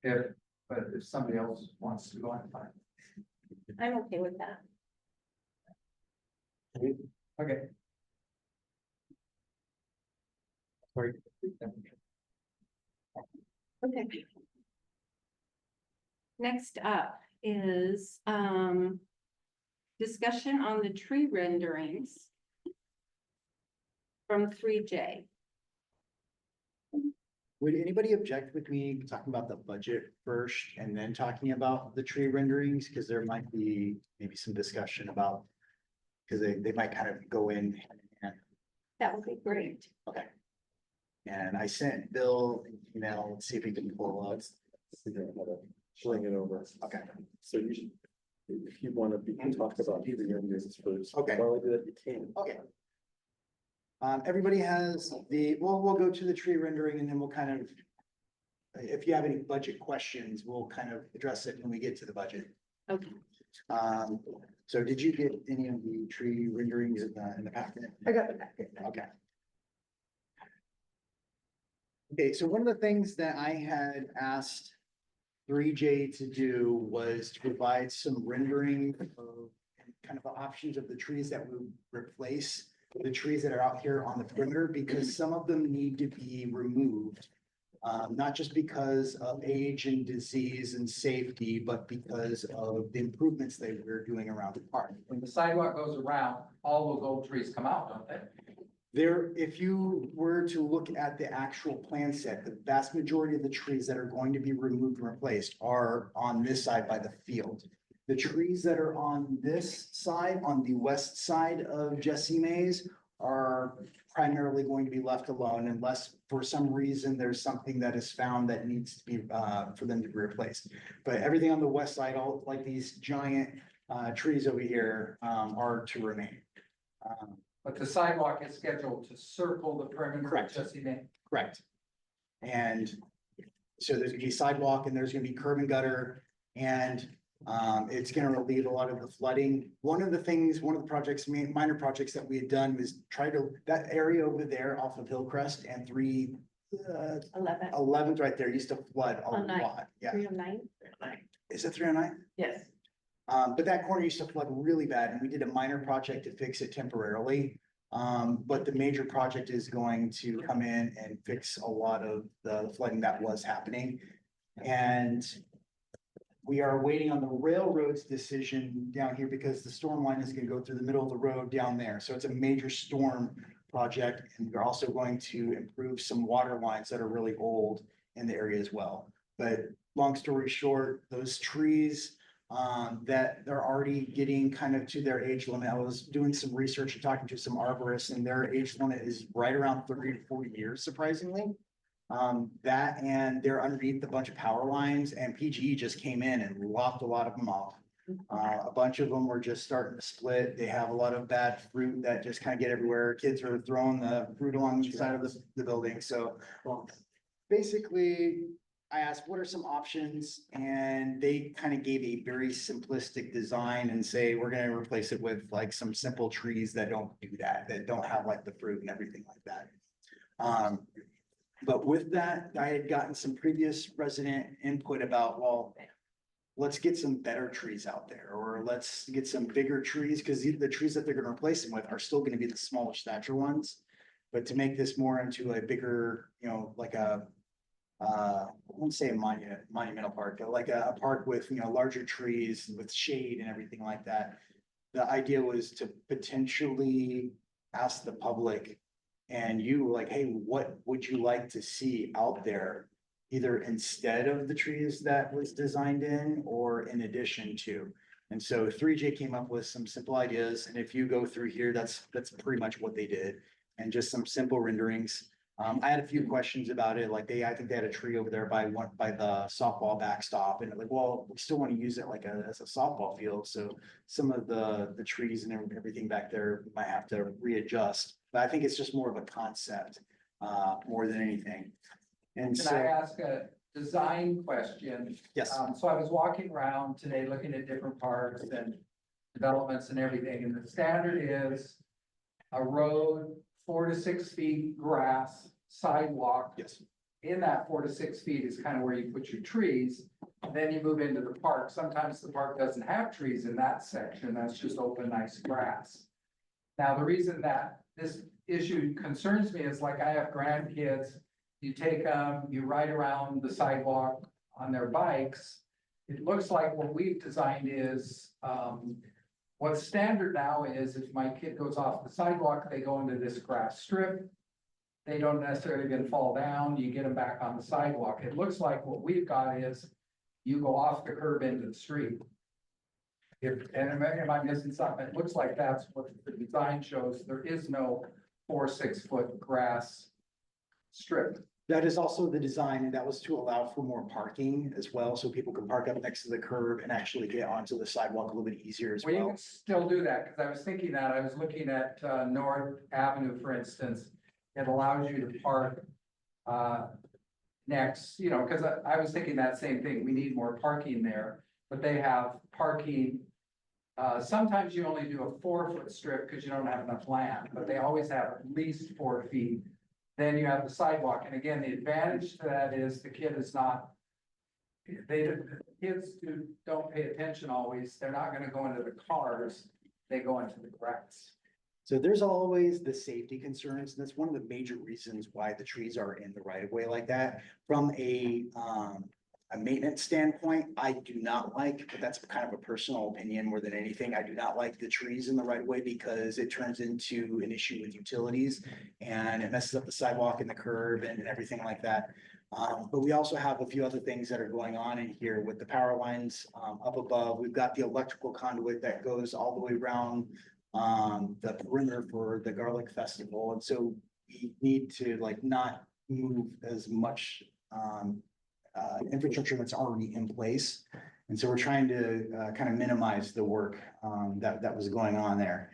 But if somebody else wants to go, I'm fine. I'm okay with that. Okay. Sorry. Okay. Next up is, discussion on the tree renderings from 3J. Would anybody object with me talking about the budget first and then talking about the tree renderings? Because there might be maybe some discussion about, because they might kind of go in hand in hand. That would be great. Okay. And I sent Bill an email, let's see if he can pull up. Fling it over. Okay, So you should, if you want to talk about the renders first. Okay. While I do that, you can. okay. Everybody has we'll go to the tree rendering and then we'll kind of, if you have any budget questions, we'll kind of address it when we get to the budget. Okay. So did you get any of the tree renderings in the packet? I got the packet. Okay. Okay, so one of the things that I had asked 3J to do was to provide some rendering of kind of the options of the trees that would replace the trees that are out here on the perimeter, because some of them need to be removed. Not just because of age and disease and safety, but because of the improvements that we're doing around the park. When the sidewalk goes around, all those old trees come out, don't they? There, if you were to look at the actual plan set, the vast majority of the trees that are going to be removed and replaced are on this side by the field. The trees that are on this side, on the west side of Jesse Mays, are primarily going to be left alone unless for some reason there's something that is found that needs to be, for them to be replaced. But everything on the west side, all like these giant, trees over here, are to remain. But the sidewalk is scheduled to circle the perimeter of Correct. Jesse May. Correct. And so there's gonna be sidewalk and there's gonna be curb and gutter and it's gonna relieve a lot of the flooding. One of the projects, minor projects that we had done was try to, that area over there off of Hillcrest and 11th right there used to flood a On nine. lot. Yeah, 309? is it 309? Yes. But that corner used to flood really bad and we did a minor project to fix it temporarily. But the major project is going to come in and fix a lot of the flooding that was happening. And we are waiting on the railroad's decision down here because the storm line is gonna go through the middle of the road down there. So it's a major storm project. And we're also going to improve some water lines that are really old in the area as well. But long story short, those trees that they're already getting kind of to their age limit. I was doing some research and talking to some arborists and their age limit is right around 30 to 40 years, surprisingly. That and they're underneath a bunch of power lines and PGE just came in and lopped a lot of them off. A bunch of them were just starting to split. They have a lot of bad fruit that just kind of get everywhere. Kids are throwing the fruit along the side of the building. So basically, I asked, what are some options? And they kind of gave a very simplistic design and say, we're gonna replace it with like some simple trees that don't do that, that don't have like the fruit and everything like that. But with that, I had gotten some previous resident input about, well, let's get some better trees out there, or let's get some bigger trees, because the trees that they're gonna replace them with are still gonna be the smaller stature ones. But to make this more into a bigger, you know, like a I won't say a monumental park, but like a park with, you know, larger trees with shade and everything like that. The idea was to potentially ask the public and you like, hey, what would you like to see out there? Either instead of the trees that was designed in or in addition to. And so 3J came up with some simple ideas. And if you go through here, that's pretty much what they did. And just some simple renderings. I had a few questions about it, like I think they had a tree over there by the softball backstop and like, well, we still want to use it like as a softball field. So some of the trees and everything back there might have to readjust, but I think it's just more of a concept, more than anything. And Can I so, ask a design question? yes, So I was walking around today looking at different parks and developments and everything, and the standard is a road, 4 to 6 feet grass, sidewalk. yes, In that 4 to 6 feet is kind of where you put your trees. Then you move into the park. Sometimes the park doesn't have trees in that section. That's just open, nice grass. Now, the reason that this issue concerns me is like I have grandkids. You take them, you ride around the sidewalk on their bikes. It looks like what we've designed is, what's standard now is if my kid goes off the sidewalk, they go into this grass strip. They don't necessarily gonna fall down, you get them back on the sidewalk. It looks like what we've got is you go off the curb into the street. Am I missing something? It looks like that's what the design shows. There is no 4 6 foot grass strip. That is also the design, and that was to allow for more parking as well, so people can park up next to the curb and actually get onto the sidewalk a little bit easier as Well, you well. can still do that, because I was thinking that, I was looking at North Avenue, for instance. It allows you to park next, you know, because I was thinking that same thing, we need more parking there, but they have parking. Sometimes you only do a 4-foot strip because you don't have enough land, but they always have at least 4 feet. Then you have the sidewalk, and again, the advantage to that is the kid is not. The kids who don't pay attention always, they're not gonna go into the cars, they go into the grass. So there's always the safety concerns, and that's one of the major reasons why the trees are in the right of way like that. From a maintenance standpoint, I do not like, but that's kind of a personal opinion more than anything. I do not like the trees in the right of way because it turns into an issue with utilities and it messes up the sidewalk and the curb and everything like that. But we also have a few other things that are going on in here with the power lines up above. We've got the electrical conduit that goes all the way around the perimeter for the Garlic Festival. And so we need to like not move as much infrastructure that's already in place. And so we're trying to kind of minimize the work that was going on there.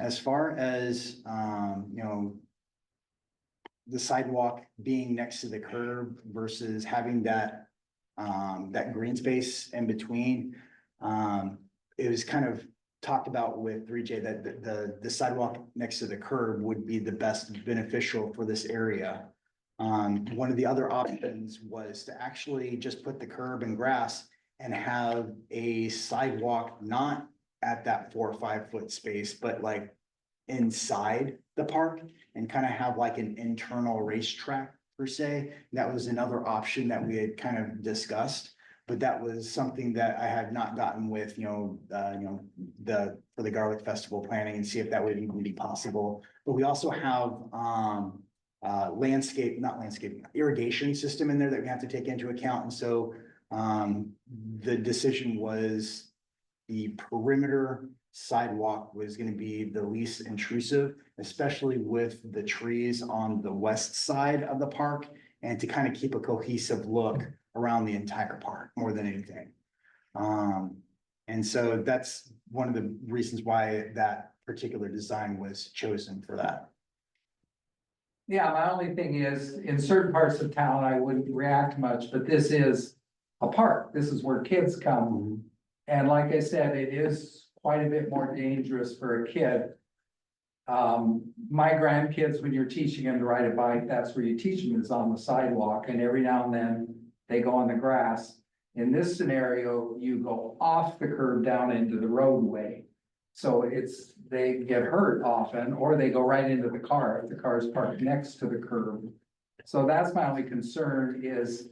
As far as, you know, the sidewalk being next to the curb versus having that green space in between, it was kind of talked about with 3J that the sidewalk next to the curb would be the best beneficial for this area. One of the other options was to actually just put the curb and grass and have a sidewalk not at that 4 or 5 foot space, but like inside the park and kind of have like an internal racetrack per se. That was another option that we had kind of discussed, but that was something that I had not gotten with, for the Garlic Festival planning and see if that would even be possible. But we also have, irrigation system in there that we have to take into account. And so the decision was the perimeter sidewalk was going to be the least intrusive, especially with the trees on the west side of the park, and to kind of keep a cohesive look around the entire park more than anything. And so that's one of the reasons why that particular design was chosen for that. Yeah, my only thing is, in certain parts of town, I wouldn't react much, but this is a park. This is where kids come. And like I said, it is quite a bit more dangerous for a kid. My grandkids, when you're teaching them to ride a bike, that's where you teach them, is on the sidewalk, and every now and then they go on the grass. In this scenario, you go off the curb down into the roadway. So they get hurt often, or they go right into the car if the car is parked next to the curb. So that's my only concern is,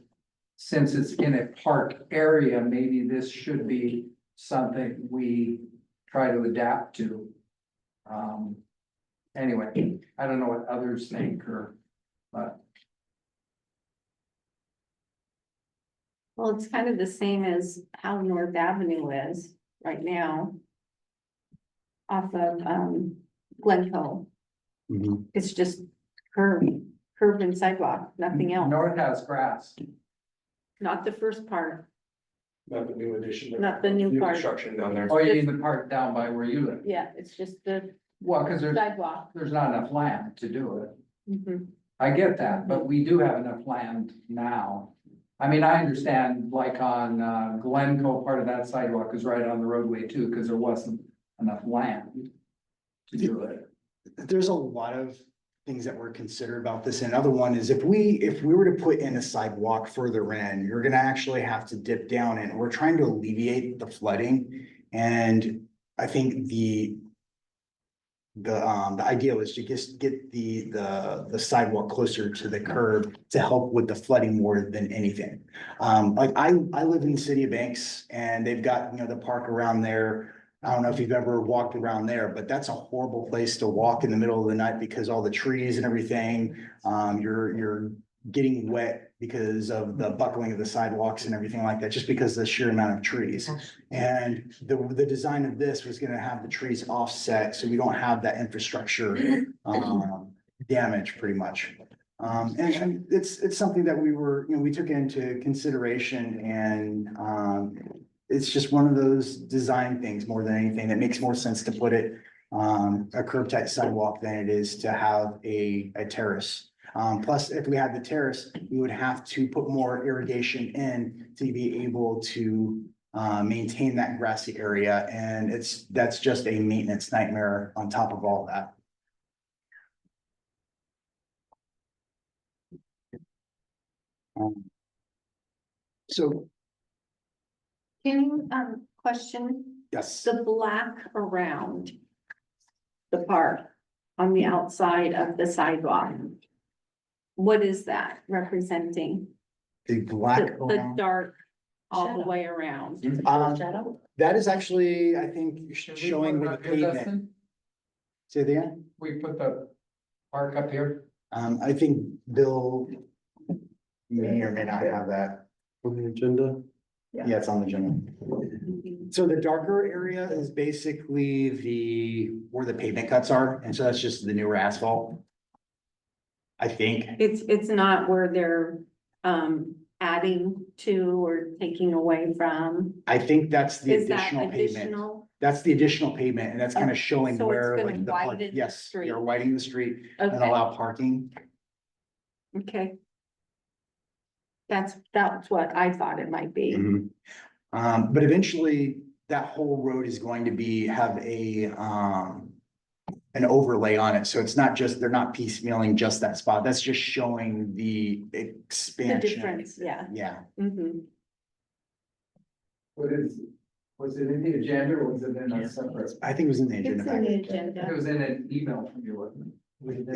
since it's in a park area, maybe this should be something we try to adapt to. Anyway, I don't know what others think but. Well, it's kind of the same as how North Avenue is right now. Off of Glencoe. It's just curb and sidewalk, nothing else. North has grass. Not the first part, Not the new addition. not the new part. Construction down there. Or you mean the park down by where you live? Yeah, it's just the Well, because sidewalk. there's not enough land to do it. Mhm. I get that, but we do have enough land now. I mean, I understand like on Glencoe, part of that sidewalk is right on the roadway too, because there wasn't enough land to do it. There's a lot of things that were considered about this. Another one is if we were to put in a sidewalk further in, you're gonna actually have to dip down, and we're trying to alleviate the flooding. And I think the idea was to just get the sidewalk closer to the curb to help with the flooding more than anything. Like I live in the city of Banks, and they've got, the park around there. I don't know if you've ever walked around there, but that's a horrible place to walk in the middle of the night because all the trees and everything. You're getting wet because of the buckling of the sidewalks and everything like that, just because of the sheer amount of trees. And the design of this was gonna have the trees offset, so we don't have that infrastructure damage pretty much. And it's something that we were, we took into consideration and, it's just one of those design things more than anything that makes more sense to put it a curb type sidewalk than it is to have a terrace. Plus, if we had the terrace, we would have to put more irrigation in to be able to maintain that grassy area, and that's just a maintenance nightmare on top of all that. So, Can you, question yes, the black around the park on the outside of the sidewalk? What is that representing? the black The around, dark all the way around? that is actually, I think, Should we showing put where it the up here, pavement. Dustin? Say that again? We put the park up here. I think Bill may or may not have that. On the agenda. Yeah, it's on the agenda. So the darker area is basically where the pavement cuts are, and so that's just the newer asphalt. I think, It's not where they're, adding to or taking away from? I think that's the Is that additional pavement. additional? That's the additional pavement, and that's kind of showing So it's where gonna like the park, widen the yes, street. you're widening the street and Okay, allow parking. okay. That's what I thought it might be. Mhm. But eventually, that whole road is going to have an overlay on it, so it's not just, they're not piecemealing just that spot, that's just showing the The expansion. difference, yeah. Yeah, Mm-hmm. Was it in the agenda or was it in a separate? I think it was in the agenda It's in the package. agenda. It was in an email from you, wasn't it?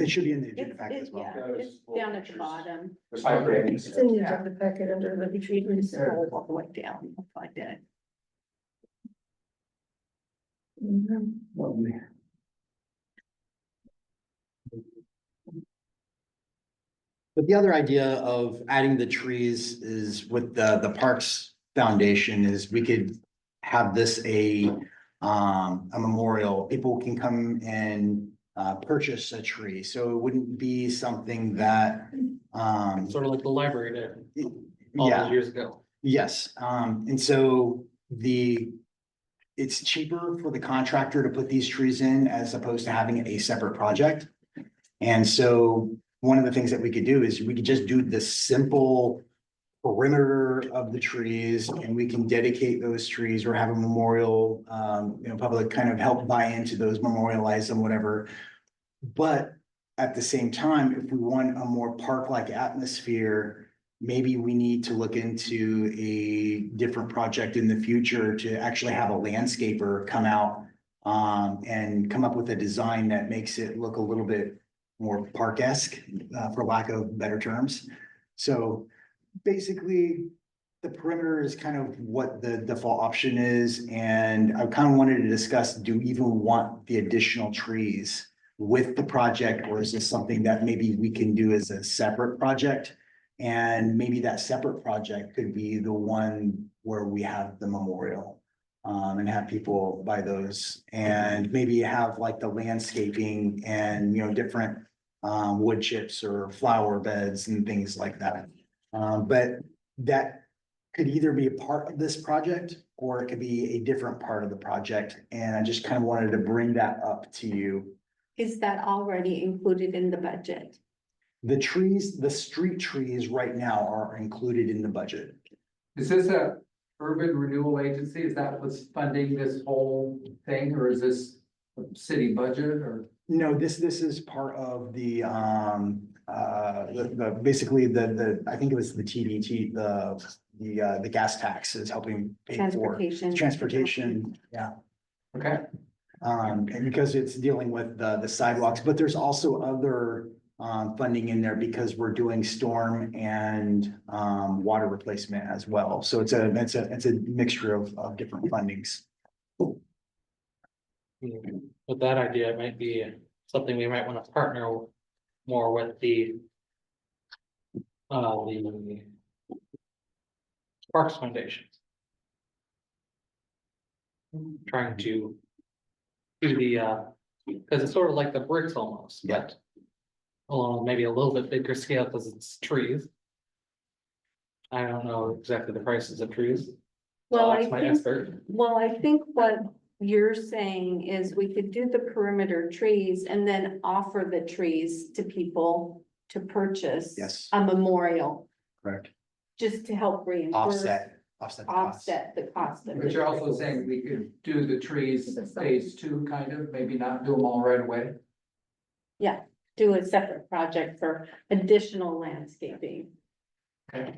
It should be in the agenda It's, packet as well. yeah, it's down at the bottom. There's five grand. It's in the agenda packet under the retreat. Scroll all the way down. I'll find it. But the other idea of adding the trees is with the Parks Foundation is we could have this a memorial. People can come and purchase a tree, so it wouldn't be something that Sort of like the library did all yeah. those years ago. Yes, and so it's cheaper for the contractor to put these trees in as opposed to having a separate project. And so one of the things that we could do is we could just do the simple perimeter of the trees, and we can dedicate those trees or have a memorial, public kind of help buy into those, memorialize them, whatever. But at the same time, if we want a more park-like atmosphere, maybe we need to look into a different project in the future to actually have a landscaper come out and come up with a design that makes it look a little bit more park-esque, for lack of better terms. So basically, the perimeter is kind of what the default option is, and I kind of wanted to discuss, do we even want the additional trees with the project, or is this something that maybe we can do as a separate project? And maybe that separate project could be the one where we have the memorial. And have people buy those, and maybe have like the landscaping and, different wood chips or flower beds and things like that. But that could either be a part of this project or it could be a different part of the project. And I just kind of wanted to bring that up to you. Is that already included in the budget? The trees, the street trees right now are included in the budget. Is this a urban renewal agency? Is that what's funding this whole thing, or is this a city budget, or? No, this is part of the basically I think it was the TDT, the gas tax is helping pay for transportation, yeah. Okay. And because it's dealing with the sidewalks, but there's also other funding in there because we're doing storm and water replacement as well. So it's a mixture of different fundings. With that idea, it might be something we might want to partner more with the Parks Foundation. Trying to do because it's sort of like the bricks almost, Yeah. but along maybe a little bit bigger scale because it's trees. I don't know exactly the prices of trees. Well, I That's my think, expert. well, I think what you're saying is we could do the perimeter trees and then offer the trees to people to purchase. Yes. A memorial, Correct. just to help reinforce. Offset the costs. Offset the cost of it. But you're also saying we could do the trees phase two, kind of, maybe not do them all right away. Yeah, do a separate project for additional landscaping. Okay.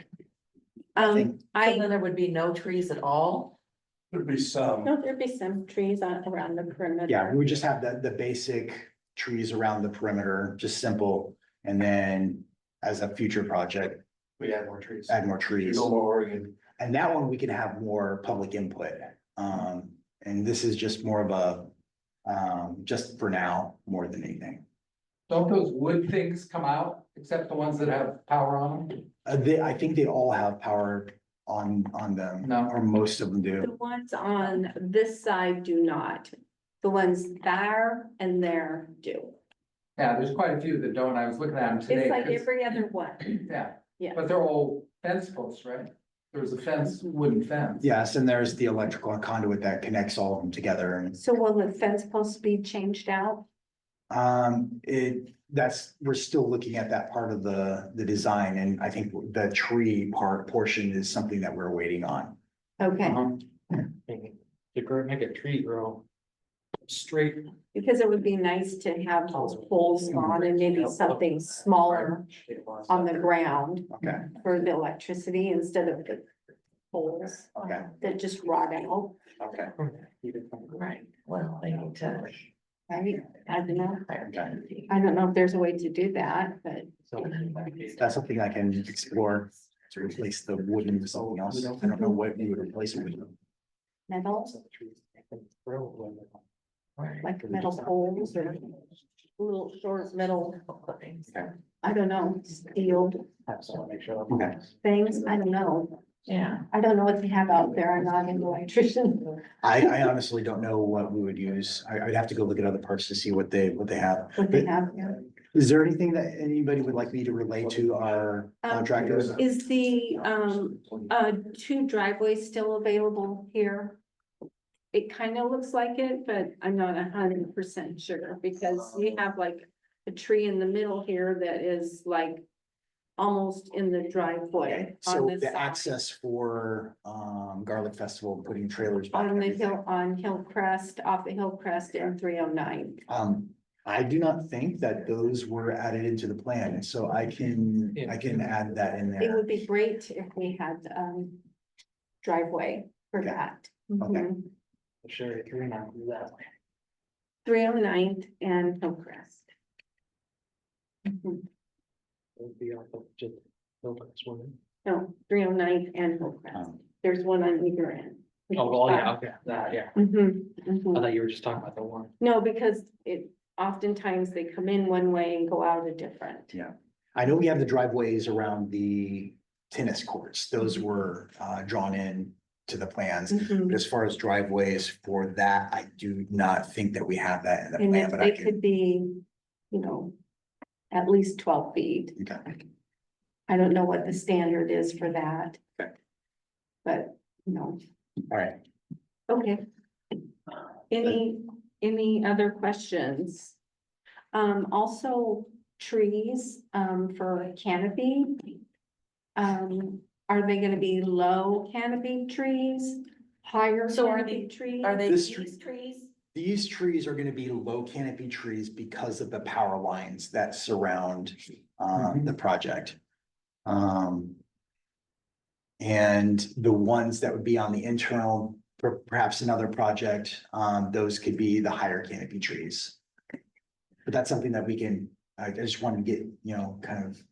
Um, So I, then there would be no trees at all? There'd be some. no, there'd be some trees around the perimeter. Yeah, we would just have the basic trees around the perimeter, just simple. And then as a future project, We add more trees. add more trees. Go more Oregon. And that one, we can have more public input. And this is just more of a, just for now, more than anything. Don't those wood things come out, except the ones that have power on them? I think they all have power on them. No. Or most of them do. The ones on this side do not. The ones there and there do. Yeah, there's quite a few that don't. I was looking at them today. It's like 'cause- every other one. Yeah. Yeah. But they're all fence posts, right? There's a fence, wooden fence. Yes, and there's the electrical conduit that connects all of them together and So will the fence post be changed out? we're still looking at that part of the design, and I think the tree portion is something that we're waiting on. Okay, Make a tree grow straight. because it would be nice to have those poles on and maybe something smaller on the ground Okay, for the electricity instead of the poles okay, that just rot out, okay. Right, well, they need to. right? I don't know. Okay. I don't know if there's a way to do that, but That's something I can explore to replace the wooden with something else. I don't know what you would replace it with. metal, like metal poles or little short metal, I don't know, steel Okay, things, I don't know. Yeah. I don't know what they have out there, I'm not an electrician, I honestly don't know what we would use. I'd have to go look at other parts to see what they have. what they have, yeah. Is there anything that anybody would like me to relay to our contractors? Is the, two driveways still available here? It kind of looks like it, but I'm not 100% sure, because you have like a tree in the middle here that is like almost in the driveway So on this the side. access for Garlic Festival, putting trailers back. On and the everything. hill, on Hillcrest, off the Hillcrest and 309. I do not think that those were added into the plan, and so I can add that in It there. would be great if we had driveway for Okay. that. Okay. Mhm. Sure, if you're not do that. 309th and Hillcrest. Mhm. It'd be off of just Hillcrest one. No, 309th and Hillcrest. Um, There's one on either end. Oh, well, yeah, okay, that, yeah. Mhm, I mhm. thought you were just talking about the one. No, because it, oftentimes they come in one way and go out a different. Yeah. I know we have the driveways around the tennis courts. Those were drawn in to the plans. Mhm. But as far as driveways for that, I do not think that we have that in the And plan, if but I they can. could be, you know, at least 12 feet. Okay. I don't know what the standard is for that. Okay. But, you know, All right. okay. Any other questions? Also trees, for canopy. Are they gonna be low canopy trees? Higher So are canopy trees? Are they This these trees? These trees are gonna be low canopy trees because of the power lines that surround the project. And the ones that would be on the internal, perhaps another project, those could be the higher canopy trees. But that's something that we can, I just wanted to get, kind of,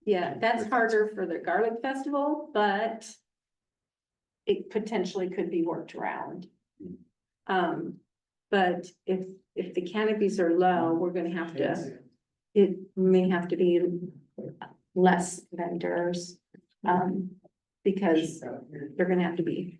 Yeah, that's harder for the Garlic Festival, but it potentially could be worked around. But if the canopies are low, we're gonna have to, it may have to be less vendors. Because they're gonna have to be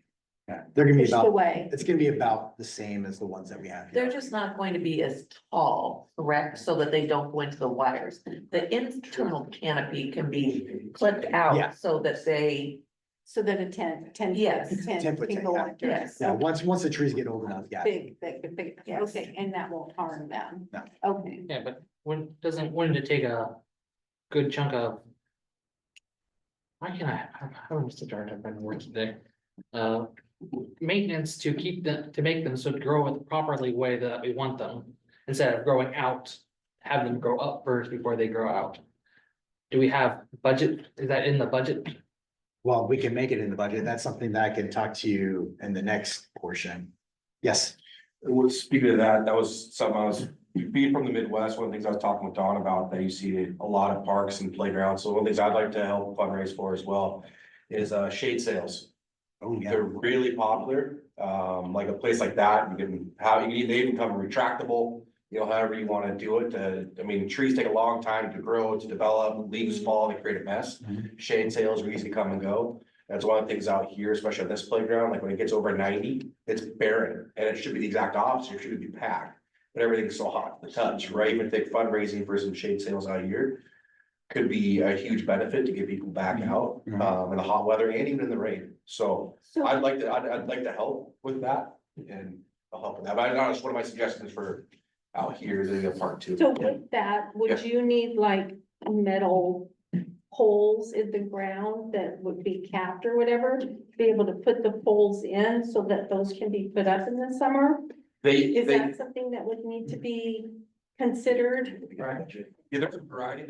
Yeah, they're gonna be pushed about, away. it's gonna be about the same as the ones that we have. here. They're just not going to be as tall, correct, so that they don't go into the wires. The internal canopy can be clipped Yeah. out so that they, So that a ten. Yes. 10 foot Can go yeah. under. yes. Yeah, once the trees get old enough, yeah. Big, Yes. okay, and that won't harm them. No. Okay, Yeah, but wouldn't it take a good chunk of? Why can I'm just tired, I've been working today. Maintenance to keep them, to make them so grow properly way that we want them, instead of growing out, have them grow up first before they grow out. Do we have budget, is that in the budget? Well, we can make it in the budget. That's something that I can talk to you in the next portion. Yes, Well, speaking of that, that was something I was, being from the Midwest, one of the things I was talking with Don about, that you see a lot of parks and playgrounds, so one of the things I'd like to help fundraise for as well. Is shade sales, oh, yeah, they're really popular, like a place like that, you can have, they even come retractable. You know, however you wanna do it, I mean, trees take a long time to grow, to develop, leaves fall, they create a mess. Mhm. Shade sales are easy to come and go. That's one of the things out here, especially on this playground, like when it gets over 90, it's barren, and it should be the exact opposite, it should be packed. But everything's so hot to the touch, right? Even take fundraising for some shade sales out here. Could be a huge benefit to get people back out, in the hot weather and even in the rain. So so, I'd like to help with that, and I'll help with that. But I honest, one of my suggestions for out here is a part two. so with that, would Yeah. you need like metal poles in the ground that would be capped or whatever? To be able to put the poles in so that those can be put up in the summer? Is They, that something that would need to be considered? yeah, there's a variety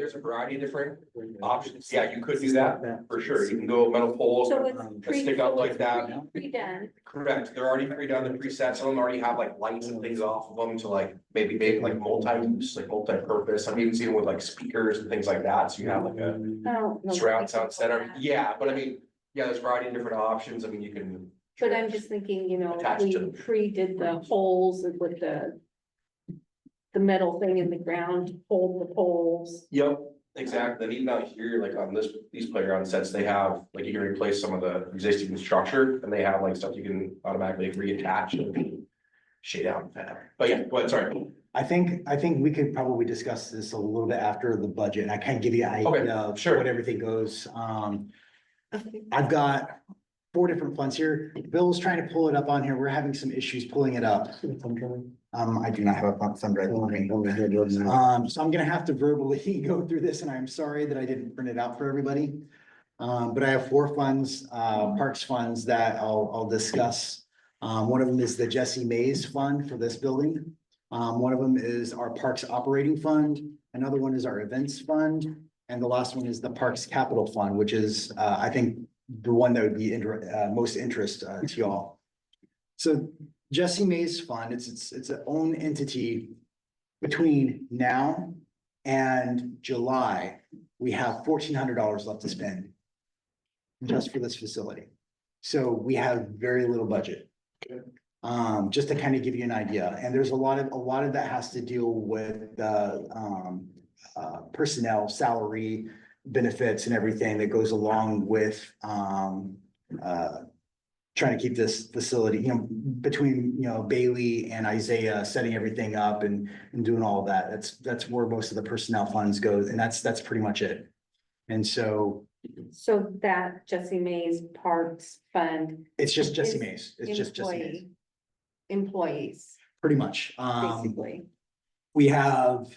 of different options. Yeah, you could do that for sure. You can go metal poles. So it's that stick out like that. Pre-done, Correct, they're already pre-done, the presets, some of them already have like lights and things off of them to like, maybe like multi-use, like multi-purpose, I've even seen them with like speakers and things like that, so you have like a oh. no, surround sound center, yeah, but I mean, yeah, there's a variety of different options, I mean, you can. But I'm just thinking, you know, Attached we to them. pre-did the holes with the metal thing in the ground, to hold the poles. Yep, exactly, and even out here, like on these playground sets, they have, like, you can replace some of the existing structure, and they have like stuff you can automatically reattach and shade out, but yeah, go ahead, sorry. I think we could probably discuss this a little bit after the budget, and I kind of give you an Okay, idea of sure. what everything goes. I've got 4 different funds here. Bill's trying to pull it up on here. We're having some issues pulling it up. I do not have a fund drive on me. So I'm gonna have to verbally go through this, and I'm sorry that I didn't print it out for everybody. But I have 4 funds, parks funds that I'll discuss. One of them is the Jesse Mays Fund for this building. One of them is our Parks Operating Fund. Another one is our Events Fund. And the last one is the Parks Capital Fund, which is, I think, the one that would be most interest to y'all. So Jesse Mays Fund, it's its own entity. Between now and July, we have $1,400 left to spend just for this facility. So we have very little budget. Just to kind of give you an idea, and there's a lot of that has to deal with the personnel, salary, benefits and everything that goes along with trying to keep this facility, you know, between, you know, Bailey and Isaiah setting everything up and doing all of that. That's where most of the personnel funds go, and that's pretty much it. And so So that Jesse Mays Parks Fund. it's just Jesse is Mays. It's just Jesse Mays, Employees, pretty much. basically. We have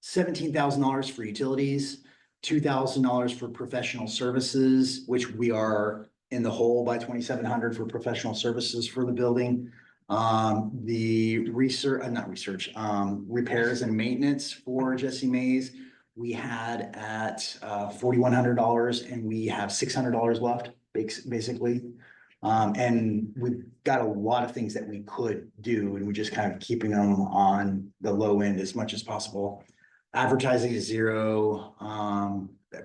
$17,000 for utilities, $2,000 for professional services, which we are in the hole by $2,700 for professional services for the building. The repairs and maintenance for Jesse Mays, we had at $4,100, and we have $600 left, basically. And we've got a lot of things that we could do, and we're just kind of keeping them on the low end as much as possible. Advertising is 0.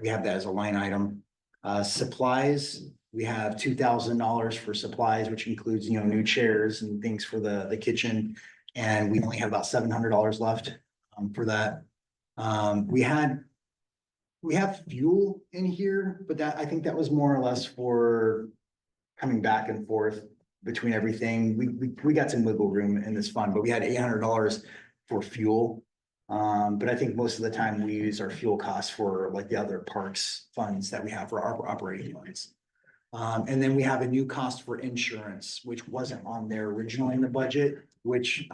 We have that as a line item. Supplies, we have $2,000 for supplies, which includes, you know, new chairs and things for the kitchen. And we only have about $700 left for that. We have fuel in here, but I think that was more or less for coming back and forth. between everything, we got some wiggle room in this fund, but we had $800 for fuel. But I think most of the time we use our fuel costs for like the other parks funds that we have for our operating lines. And then we have a new cost for insurance, which wasn't on there originally in the budget, which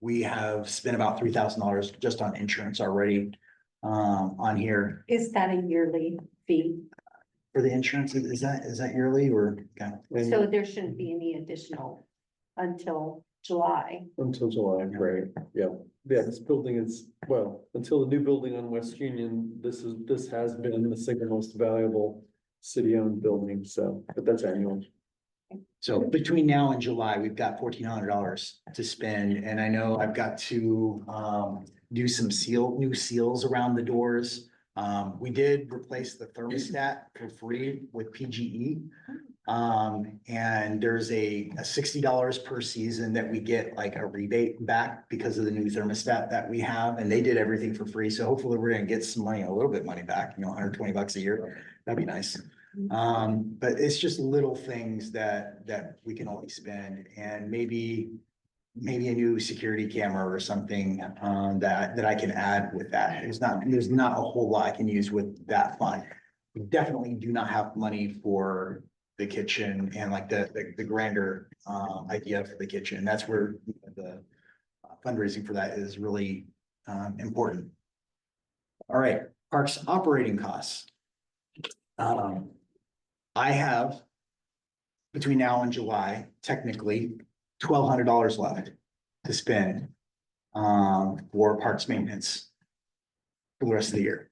we have spent about $3,000 just on insurance already on here Is that a yearly fee? for the insurance. Is that yearly or? Okay. So there shouldn't be any additional until July. Until July, right, yeah, this building is, well, until the new building on West Union, this has been the single most valuable city-owned building, so, but that's annual. So between now and July, we've got $1,400 to spend, and I know I've got to do some new seals around the doors. We did replace the thermostat for free with PGE. And there's a $60 per season that we get like a rebate back because of the new thermostat that we have, and they did everything for free. So hopefully we're gonna get some money, a little bit of money back, $120 a year. That'd be nice. But it's just little things that we can only spend, and maybe a new security camera or something that I can add with that. There's not a whole lot I can use with that fund. We definitely do not have money for the kitchen and like the grander idea for the kitchen. That's where the fundraising for that is really important. All right, parks operating costs. I have between now and July, technically, $1,200 left to spend for parks maintenance for the rest of the year.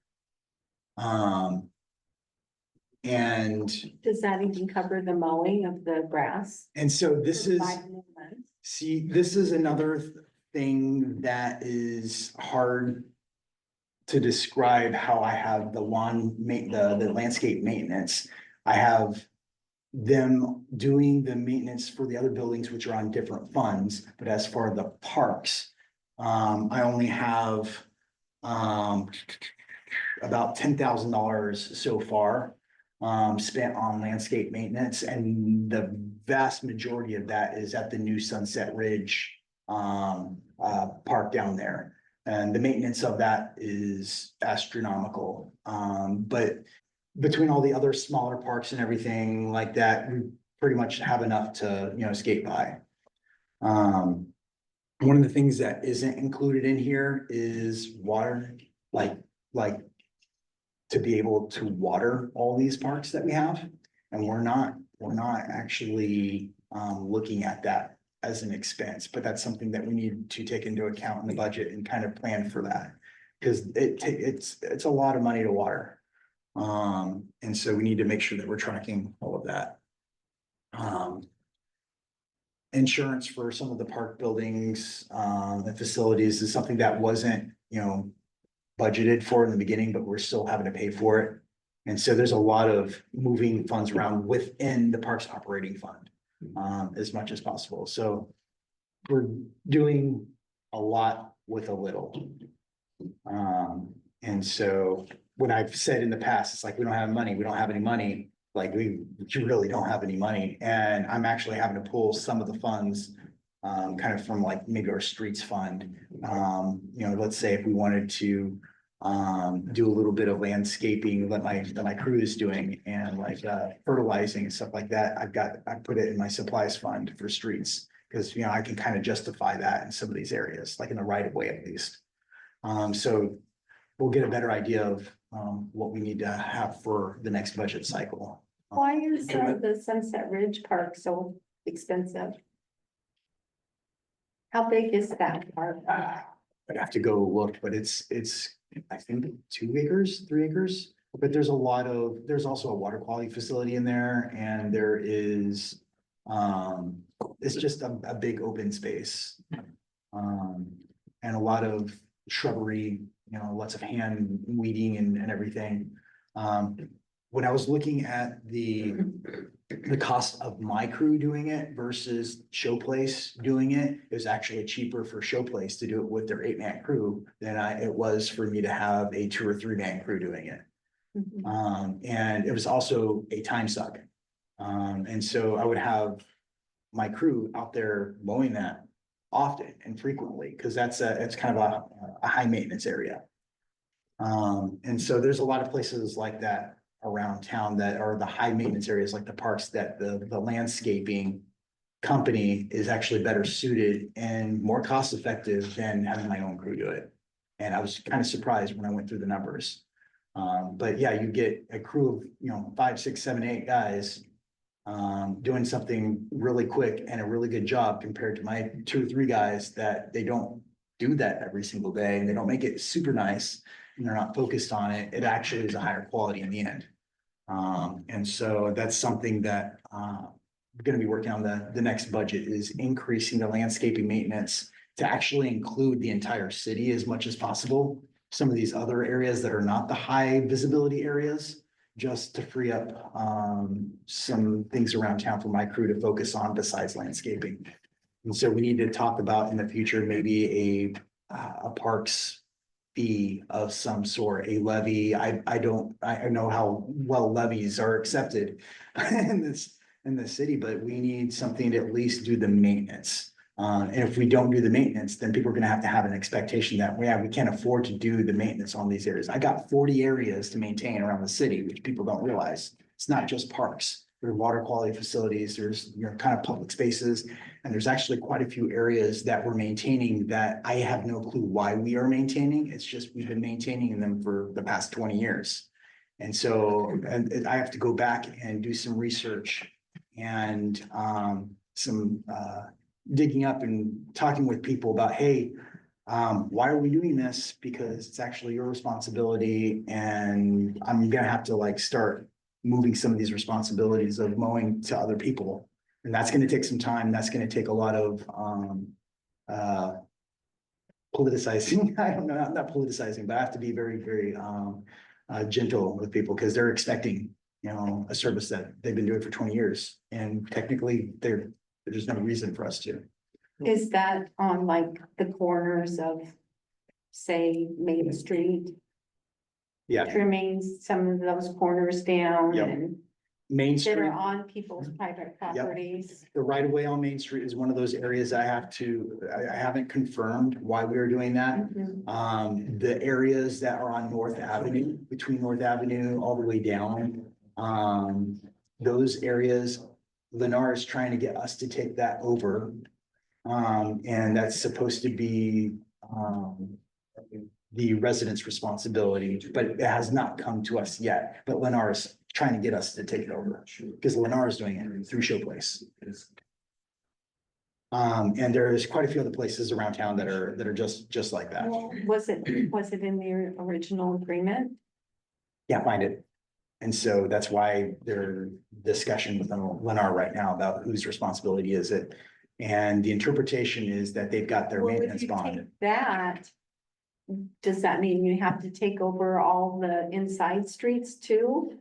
And Does that even cover the mowing of the grass? so this is, 5 more months? see, this is another thing that is hard to describe how I have the landscape maintenance. I have them doing the maintenance for the other buildings, which are on different funds, but as far as the parks, I only have about $10,000 so far spent on landscape maintenance, and the vast majority of that is at the new Sunset Ridge park down there. And the maintenance of that is astronomical. But between all the other smaller parks and everything like that, we pretty much have enough to, skate by. One of the things that isn't included in here is water, like to be able to water all these parks that we have. And we're not actually looking at that as an expense, but that's something that we need to take into account in the budget and kind of plan for that. Because it's a lot of money to water. And so we need to make sure that we're tracking all of that. Insurance for some of the park buildings, and facilities is something that wasn't, budgeted for in the beginning, but we're still having to pay for it. And so there's a lot of moving funds around within the parks operating fund, as much as possible. So we're doing a lot with a little. And so when I've said in the past, it's like, we don't have money, we don't have any money, like we really don't have any money. And I'm actually having to pull some of the funds kind of from like maybe our streets fund. Let's say if we wanted to do a little bit of landscaping that my crew is doing, and like fertilizing and stuff like that, I put it in my supplies fund for streets. Because I can kind of justify that in some of these areas, like in the right of way at least. So we'll get a better idea of what we need to have for the next budget cycle. Why is the Sunset Ridge Park so expensive? How big is that park? I'd have to go look, but it's, I think 2 acres, 3 acres. But there's also a water quality facility in there, and there is, it's just a big open space. And a lot of shrubbery, lots of hand weeding and everything. When I was looking at the cost of my crew doing it versus Showplace doing it, it was actually cheaper for Showplace to do it with their 8-man crew than it was for me to have a 2 or 3-man crew doing it. And it was also a time suck. And so I would have my crew out there mowing that often and frequently, because it's kind of a high maintenance area. And so there's a lot of places like that around town that are the high maintenance areas, like the parks, that the landscaping company is actually better suited and more cost effective than having my own crew do it. And I was kind of surprised when I went through the numbers. But yeah, you get a crew of, 5, 6, 7, 8 guys doing something really quick and a really good job compared to my 2 or 3 guys that they don't do that every single day, and they don't make it super nice, and they're not focused on it. It actually is a higher quality in the end. And so that's something that we're gonna be working on the next budget, is increasing the landscaping maintenance to actually include the entire city as much as possible. Some of these other areas that are not the high visibility areas, just to free up some things around town for my crew to focus on besides landscaping. And so we need to talk about in the future, maybe a parks fee of some sort, a levy. I know how well levies are accepted in the city, but we need something to at least do the maintenance. And if we don't do the maintenance, then people are gonna have an expectation that, yeah, we can't afford to do the maintenance on these areas. I got 40 areas to maintain around the city, which people don't realize. It's not just parks. There are water quality facilities, there's, kind of public spaces, and there's actually quite a few areas that we're maintaining that I have no clue why we are maintaining. It's just, we've been maintaining them for the past 20 years. And so, and I have to go back and do some research and some digging up and talking with people about, hey, why are we doing this? Because it's actually your responsibility, and I'm gonna have to start moving some of these responsibilities of mowing to other people. And that's gonna take some time. That's gonna take a lot of politicizing. I don't know, I'm not politicizing, but I have to be very, very gentle with people, because they're expecting, a service that they've been doing for 20 years. And technically, there's no reason for us to. Is that on the corners of, say, Main Street? Yeah, Trimming some of those corners down Yep. and Main that Street, are on people's private properties? the right of way on Main Street is one of those areas I haven't confirmed why we are doing that. Mhm. The areas that are on North Avenue, between North Avenue all the way down, those areas, Lennar is trying to get us to take that over. And that's supposed to be, the residents' responsibility, but it has not come to us yet. But Lennar is trying to get us to take it over, because Lennar is doing it through Showplace. And there's quite a few other places around town that are just like that. Well, was it in the original agreement? Can't find it. And so that's why there's discussion with Lennar right now about whose responsibility is it. And the interpretation is that they've got their Well, if maintenance you bond. take that, does that mean you have to take over all the inside streets too?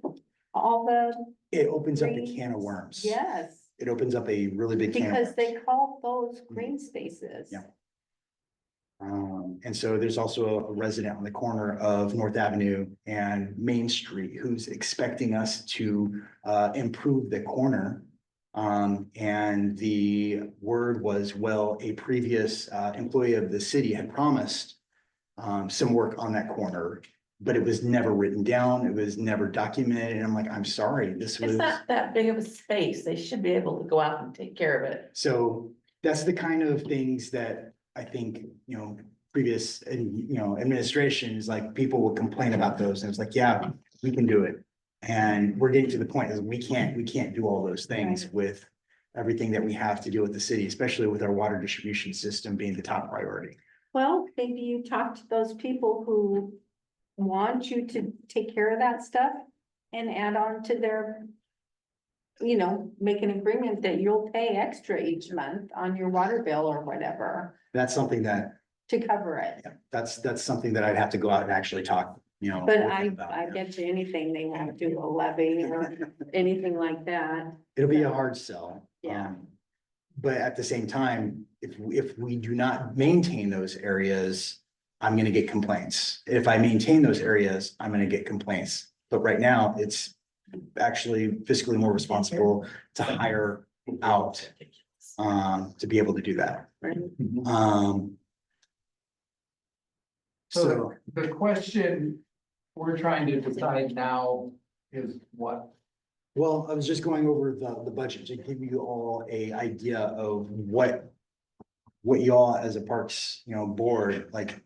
All the, It opens up a green- can of worms. yes, It opens up a really big can of because worms. they call those green spaces. Yeah. And so there's also a resident on the corner of North Avenue and Main Street who's expecting us to improve the corner. And the word was, well, a previous employee of the city had promised some work on that corner, but it was never written down. It was never documented. And I'm like, I'm sorry, this was. It's not that big of a space. They should be able to go out and take care of it. So that's the kind of things that I think, previous, administrations, people will complain about those. And it's like, yeah, we can do it. And we're getting to the point is we can't do all those things with everything that we have to do with the city, especially with our water distribution system being the top priority. Well, maybe you talk to those people who want you to take care of that stuff and add on to their, make an agreement that you'll pay extra each month on your water bill or whatever That's something that, to cover it. that's something that I'd have to go out and actually talk, But with I them about. get you anything they want to do, a levy or anything like that. It'll be a hard sell. Yeah. But at the same time, if we do not maintain those areas, I'm gonna get complaints. If I maintain those areas, I'm gonna get complaints. But right now, it's actually fiscally more responsible to hire out to be able to do that. Right. Um. So So, the question we're trying to decide now is what? well, I was just going over the budget to give you all a idea of what y'all as a parks, board, like,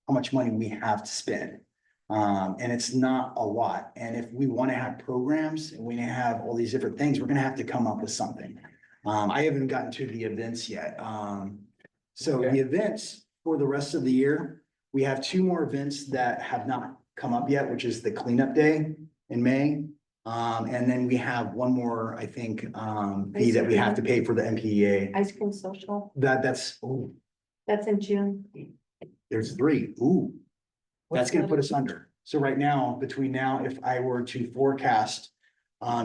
how much money we have to spend. And it's not a lot. And if we want to have programs and we have all these different things, we're gonna have to come up with something. I haven't gotten to the events yet. So the Okay. events for the rest of the year, we have two more events that have not come up yet, which is the cleanup day in May. And then we have one more, I think, fee that we have to pay for the MPEA. Ice cream social, That's, that's in June. there's three. Ooh. That's gonna put us under. So right now, between now, if I were to forecast,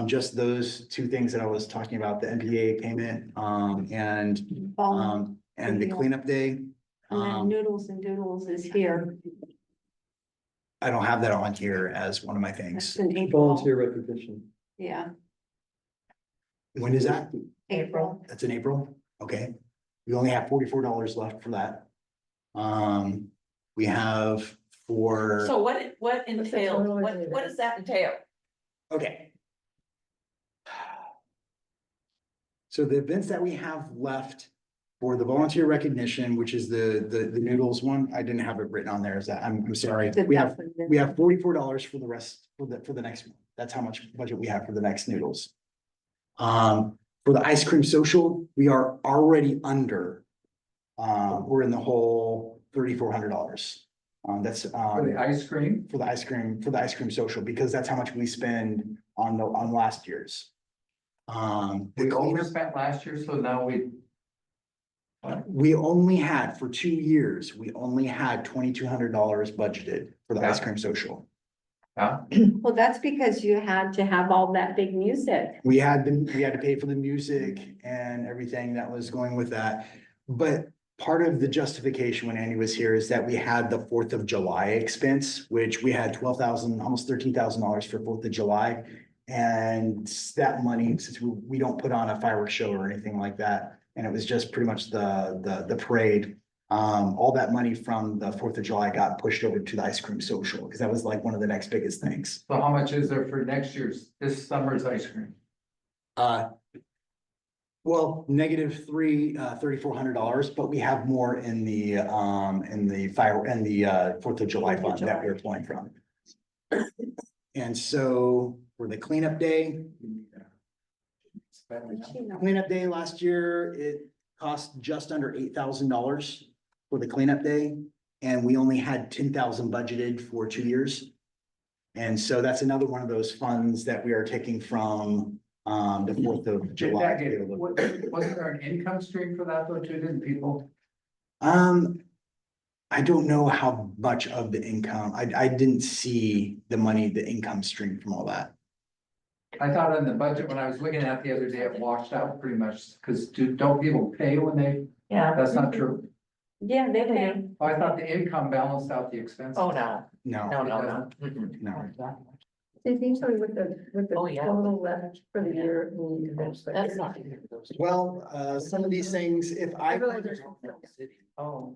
just those two things that I was talking about, the MPA payment, and the cleanup day. And then Noodles and Doodles is here. I don't have that on here as one of my That's things. in April. Volunteer recognition. Yeah, When is that? April. That's in April? Okay. We only have $44 left for that. We have for. So what entails, what does that entail? Okay. So the events that we have left for the volunteer recognition, which is the noodles one, I didn't have it written on there, is that, I'm sorry. We have $44 for the rest, for the next one. That's how much budget we have for the next noodles. For the ice cream social, we are already under. We're in the whole $3,400. That's For the ice cream? for the ice cream social, because that's how much we spend on last year's. The We cleanup, overspent last year, so now we only had, for 2 years, we only had $2,200 budgeted for the ice Yeah. cream social. yeah, Well, that's because you had to have all that big music. We had to pay for the music and everything that was going with that. But part of the justification when Andy was here is that we had the 4th of July expense, which we had $12,000, almost $13,000 for 4th of July. And that money, since we don't put on a fireworks show or anything like that, and it was just pretty much the parade. All that money from the 4th of July got pushed over to the ice cream social, because that was like one of the next biggest things. so how much is there for next year's, this summer's ice cream? Well, -$3,400, but we have more in the 4th of July fund that we're pulling from. And so for the cleanup day, last year, it cost just under $8,000 for the cleanup day. And we only had 10,000 budgeted for 2 years. And so that's another one of those funds that we are taking from the 4th of Did July. that get, wasn't there an income stream for that though, too, didn't people? I don't know how much of the income, I didn't see the money, the income stream from all that. I thought in the budget, when I was looking at the other day, it washed out pretty much, because don't people pay when they, Yeah, that's not true. Yeah, they pay. I thought the income balanced out the expenses. oh, no, No, no. Mm-mm. no. Did you tell me what the Oh, yeah. total left for the year? in events? That's not. Well, some of these things, if I I, realize there's. Oh.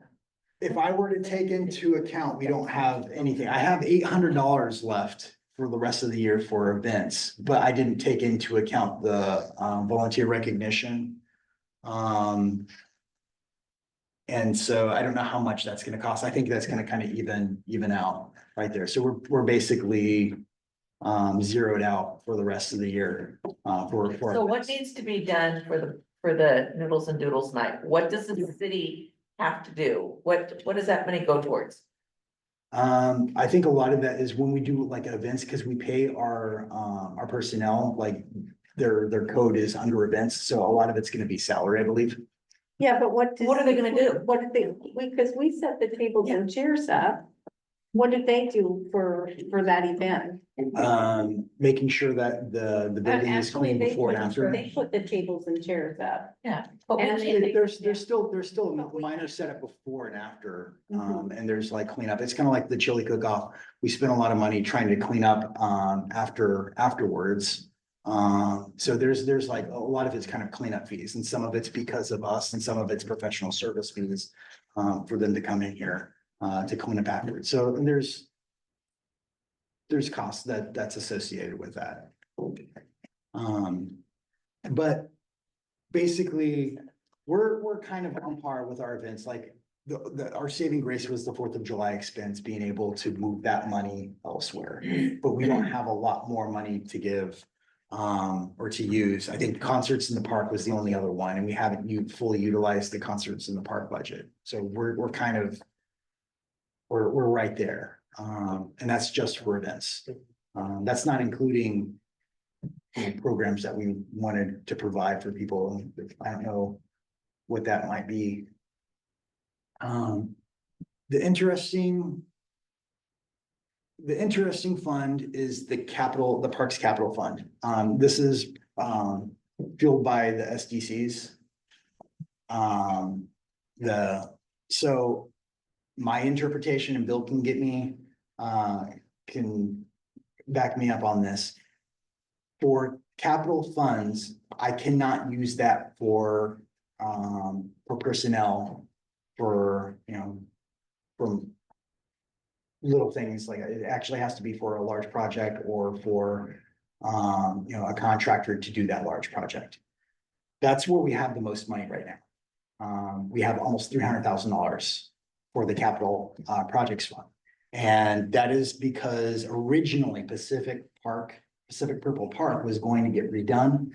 if I were to take into account, we don't have anything. I have $800 left for the rest of the year for events, but I didn't take into account the volunteer recognition. And so I don't know how much that's gonna cost. I think that's gonna kind of even out right there. So we're basically zeroed out for the rest of the year for. So what needs to be done for the Noodles and Doodles night? What does the city have to do? What does that money go towards? I think a lot of that is when we do like events, because we pay our personnel, like their code is under events, so a lot of it's gonna be salary, I believe. Yeah, but what? What are they gonna do? What did they, because we set the tables and chairs up. What did they do for that event? Making sure that the building is Actually, clean they before and put- after. They put the tables and chairs up. Yeah. But And when they- There's still a minor setup before and after, and there's like cleanup. It's kind of like the chili cook-off. We spent a lot of money trying to clean up afterwards. So there's like a lot of it's kind of cleanup fees and some of it's because of us and some of it's professional service fees. For them to come in here, to clean up afterwards. So there's costs that's associated with that. But basically, we're kind of on par with our events, like our saving grace was the 4th of July expense, being able to move that money elsewhere. But we don't have a lot more money to give, or to use. I think concerts in the park was the only other one, and we haven't fully utilized the concerts in the park budget. So we're kind of, we're right there. And that's just for events. That's not including programs that we wanted to provide for people. I don't know what that might be. The interesting fund is the Parks Capital Fund. This is fueled by the SDCs. So my interpretation, and Bill can get me, can back me up on this. For capital funds, I cannot use that for personnel, for, from little things, like it actually has to be for a large project or for, a contractor to do that large project. That's where we have the most money right now. We have almost $300,000 for the capital projects fund. And that is because originally Pacific Purple Park was going to get redone.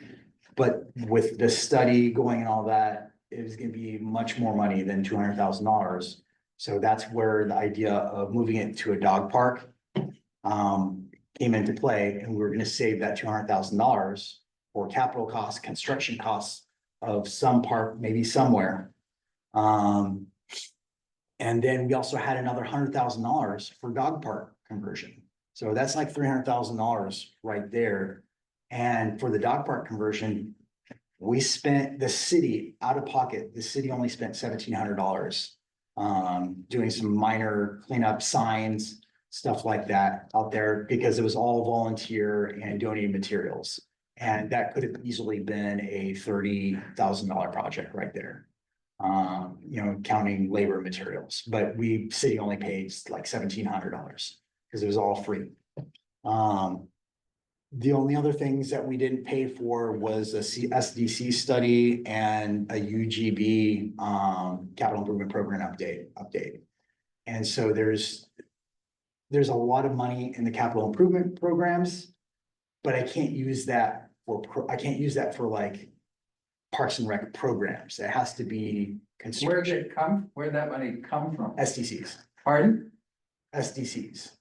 But with the study going and all that, it was gonna be much more money than $200,000. So that's where the idea of moving it to a dog park came into play, and we were gonna save that $200,000 for capital costs, construction costs of some park, maybe somewhere. And then we also had another $100,000 for dog park conversion. So that's like $300,000 right there. And for the dog park conversion, we spent, the city out of pocket, the city only spent $1,700 doing some minor cleanup, signs, stuff like that out there, because it was all volunteer and donated materials. And that could have easily been a $30,000 project right there. Counting labor materials, but city only paid like $1,700 because it was all free. The only other things that we didn't pay for was a SDC study and a UGB capital improvement program update. And so there's a lot of money in the capital improvement programs, but I can't use that for like Parks and Rec programs. It has to be construction. Where'd that money come from? SDCs, Pardon? SDCs.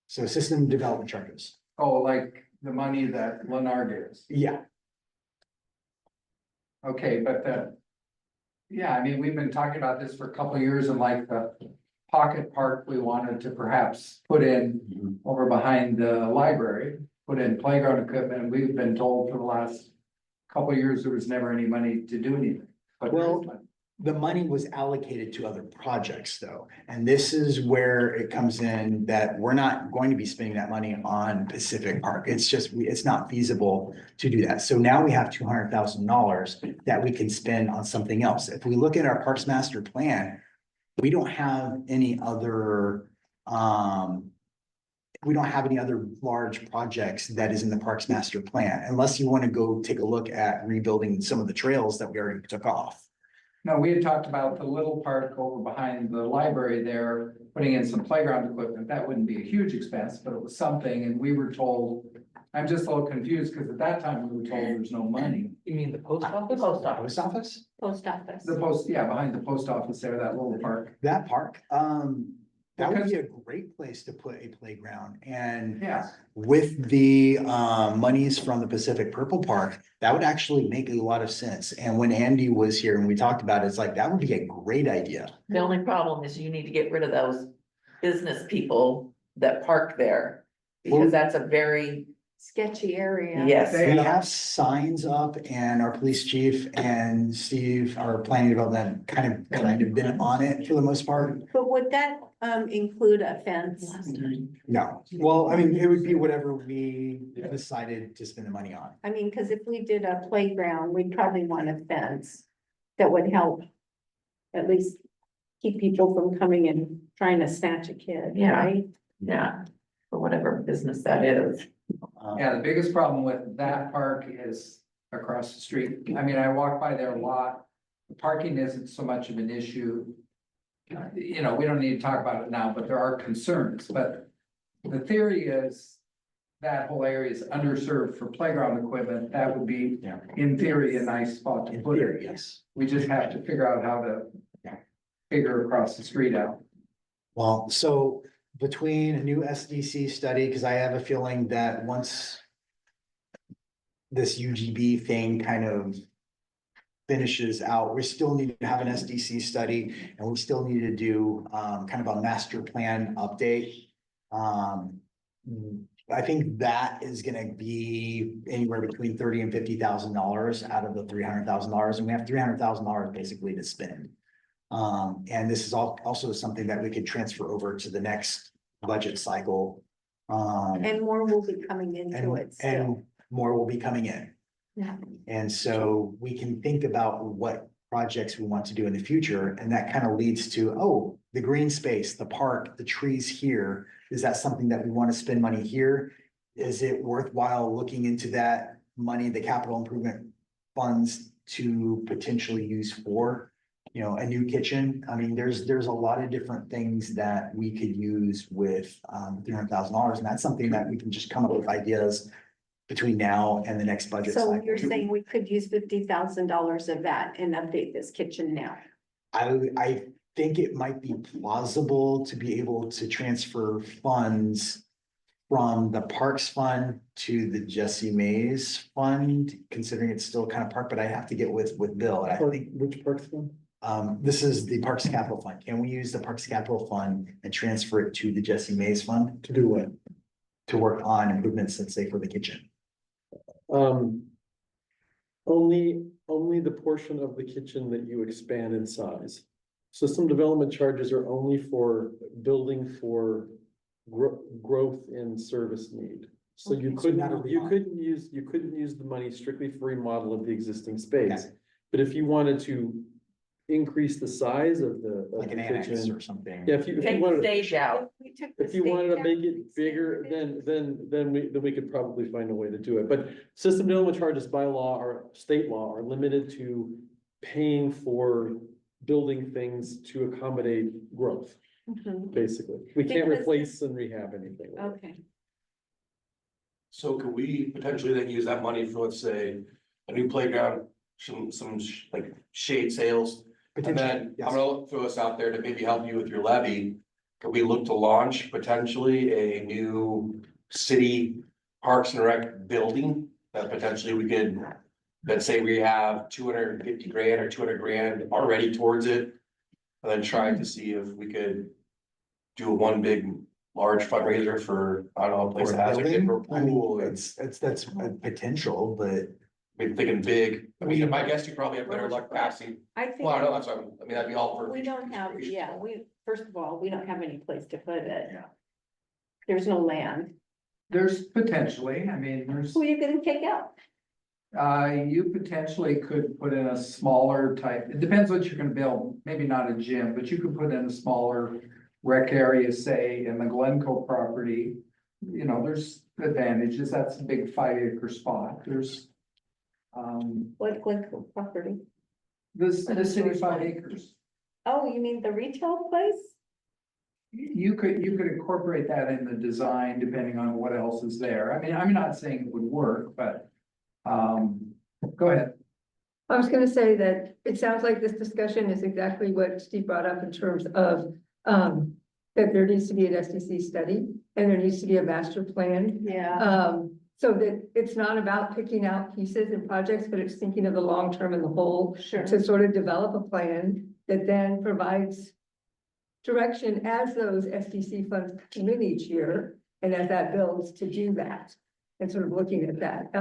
So system development charges. Oh, like the money that Lennar gives. Yeah, Okay, but yeah, I mean, we've been talking about this for a couple of years, and like the pocket park, we wanted to perhaps put in over behind the library, put in playground equipment, and we've been told for the last couple of years, there was never any money to do anything. But Well, the money was allocated to other projects though. And this is where it comes in that we're not going to be spending that money on Pacific Park. It's just, it's not feasible to do that. So now we have $200,000 that we can spend on something else. If we look at our Parks Master Plan, we don't have any other, large projects that is in the Parks Master Plan, unless you want to go take a look at rebuilding some of the trails that we already took off. no, we had talked about the little park over behind the library there, putting in some playground equipment. That wouldn't be a huge expense, but it was something, and we were told, I'm just a little confused, because at that time we were told there's no money. You mean the post office? Post office. Post office, Post office. Behind the post office there, that little park. that park, that would be a great place to put a playground. And Yeah, with the monies from the Pacific Purple Park, that would actually make a lot of sense. And when Andy was here and we talked about it, it's like, that would be a great idea. The only problem is you need to get rid of those business people that park there. Well- Because that's a very sketchy area. Yes. We have signs up and our police chief and Steve, our planning development, kind of been on it for the most part. But would that include a fence? No, well, I mean, it would be whatever we decided to spend the money on. I mean, because if we did a playground, we'd probably want a fence that would help at least keep people from coming and trying to snatch a kid, Yeah. right? Yeah, for whatever business that is. Yeah, the biggest problem with that park is across the street. I mean, I walk by there a lot. The parking isn't so much of an issue. You know, we don't need to talk about it now, but there are concerns, but the theory is that whole area is underserved for playground equipment. That would be, Yeah. in theory, a nice spot to In put theory, it. yes. We just have to figure out how to Yeah. figure across the street out. Well, so between a new SDC study, because I have a feeling that once this UGB thing kind of finishes out, we still need to have an SDC study and we still need to do kind of a master plan update. I think that is gonna be anywhere between $30,000 and $50,000 out of the $300,000, and we have $300,000 basically to spend. And this is also something that we could transfer over to the next budget cycle. And more will be coming into it still. And more will be coming in. Yeah. And so we can think about what projects we want to do in the future, and that kind of leads to, oh, the green space, the park, the trees here. Is that something that we want to spend money here? Is it worthwhile looking into that money, the capital improvement funds to potentially use for, you know, a new kitchen? I mean, there's a lot of different things that we could use with $300,000, and that's something that we can just come up with ideas between now and the next budget So cycle. you're saying we could use $50,000 of that and update this kitchen now? I think it might be plausible to be able to transfer funds from the Parks Fund to the Jesse Mays Fund, considering it's still kind of park, but I have to get with Bill. And I think, Which parks one? this is the Parks Capital Fund. Can we use the Parks Capital Fund and transfer it to the Jesse Mays Fund To do what? to work on improvements, let's say, for the kitchen? Only the portion of the kitchen that you expand in size. System development charges are only for building for growth in service need. So you Okay. So couldn't, not a remodel. you couldn't use the money strictly for remodel of the existing space. Okay. But if you wanted to increase the size of the Like an annex kitchen. or something? Yeah, if you Take wanted. stage out. We took the If you wanted to stage make out, it bigger, then we could probably find a way to do it, but system development charges by law or state law are limited to paying for building things to accommodate growth, Mhm. basically. We can't Because- replace and rehab anything. Okay, So could we potentially then use that money for, let's say, a new playground, like shade sales? And then Potentially, I'm yes. gonna throw this out there to maybe help you with your levy. Could we look to launch potentially a new city Parks and Rec building that potentially we could, let's say we have 250 grand or 200 grand already towards it. And then try to see if we could do one big, large fundraiser for, I don't know, a place Or that has a building? different I mean, pool. that's a potential, but We're thinking big. I mean, my guess you probably have better luck passing. I think. Well, I know, that's what I mean, that'd be all for. We don't have, yeah, first of all, we don't have any place to put it. Yeah. There's no land. There's potentially, I mean, there's. Who are you gonna take out? You potentially could put in a smaller type, it depends what you're gonna build, maybe not a gym, but you could put in a smaller rec area, say, in the Glencoe property. You know, there's advantages, that's a big 5 acre spot, there's. What Glencoe property? The city 5 acres, Oh, you mean the retail place? you could incorporate that in the design depending on what else is there, I mean, I'm not saying it would work, but. Go ahead. I was gonna say that it sounds like this discussion is exactly what Steve brought up in terms of, that there needs to be an SDC study and there needs to be a master plan. Yeah. So that it's not about picking out pieces and projects, but it's thinking of the long term and the whole, Sure. to sort of develop a plan that then provides direction as those SDC funds come in each year and as that builds to do that. and sort of looking at that.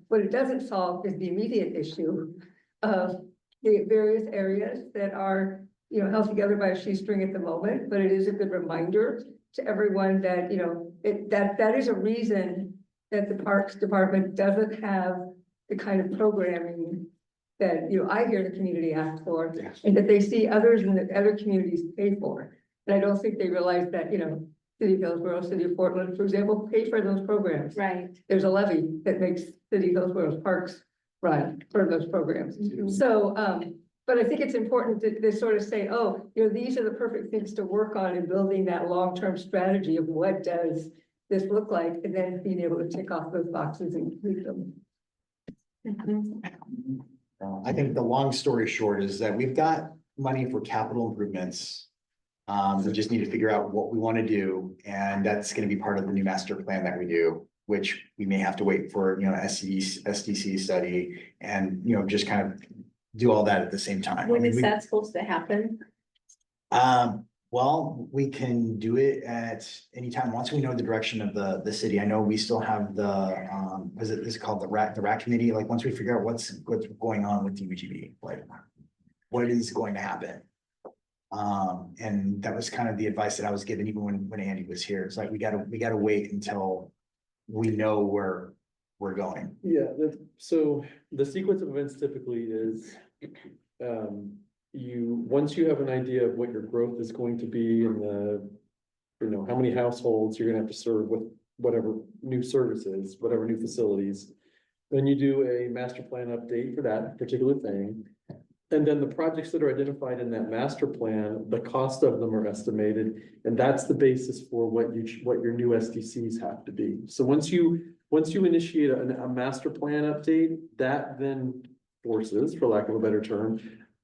What it doesn't solve is the immediate issue of the various areas that are, you know, held together by a shoestring at the moment, but it is a good reminder to everyone that, you know, that is a reason that the Parks Department doesn't have the kind of programming that, you know, I hear the community ask for, and that they see others in the other communities pay for. And I don't think they realize that, you know, City of Hillsborough, City of Portland, for example, pay for those programs. Right. There's a levy that makes City of Hillsborough's parks run for those programs. So, but I think it's important to sort of say, oh, you know, these are the perfect things to work on in building that long-term strategy of what does this look like, and then being able to tick off those boxes and complete them. I think the long story short is that we've got money for capital improvements. We just need to figure out what we want to do, and that's gonna be part of the new master plan that we do, which we may have to wait for, you know, SDC study and, you know, just kind of do all that at the same time. I When mean, is that supposed to happen? Well, we can do it at any time, once we know the direction of the city. I know we still have the, is it called the RAC committee? Like, once we figure out what's going on with UGB, like, what is going to happen? And that was kind of the advice that I was given even when Andy was here. It's like, we gotta wait until we know where we're going. Yeah, so the sequence of events typically is, once you have an idea of what your growth is going to be and you know, how many households you're gonna have to serve with whatever new services, whatever new facilities, then you do a master plan update for that particular thing. And then the projects that are identified in that master plan, the cost of them are estimated, and that's the basis for what your new SDCs have to be. So once you initiate a master plan update, that then forces, for lack of a better term,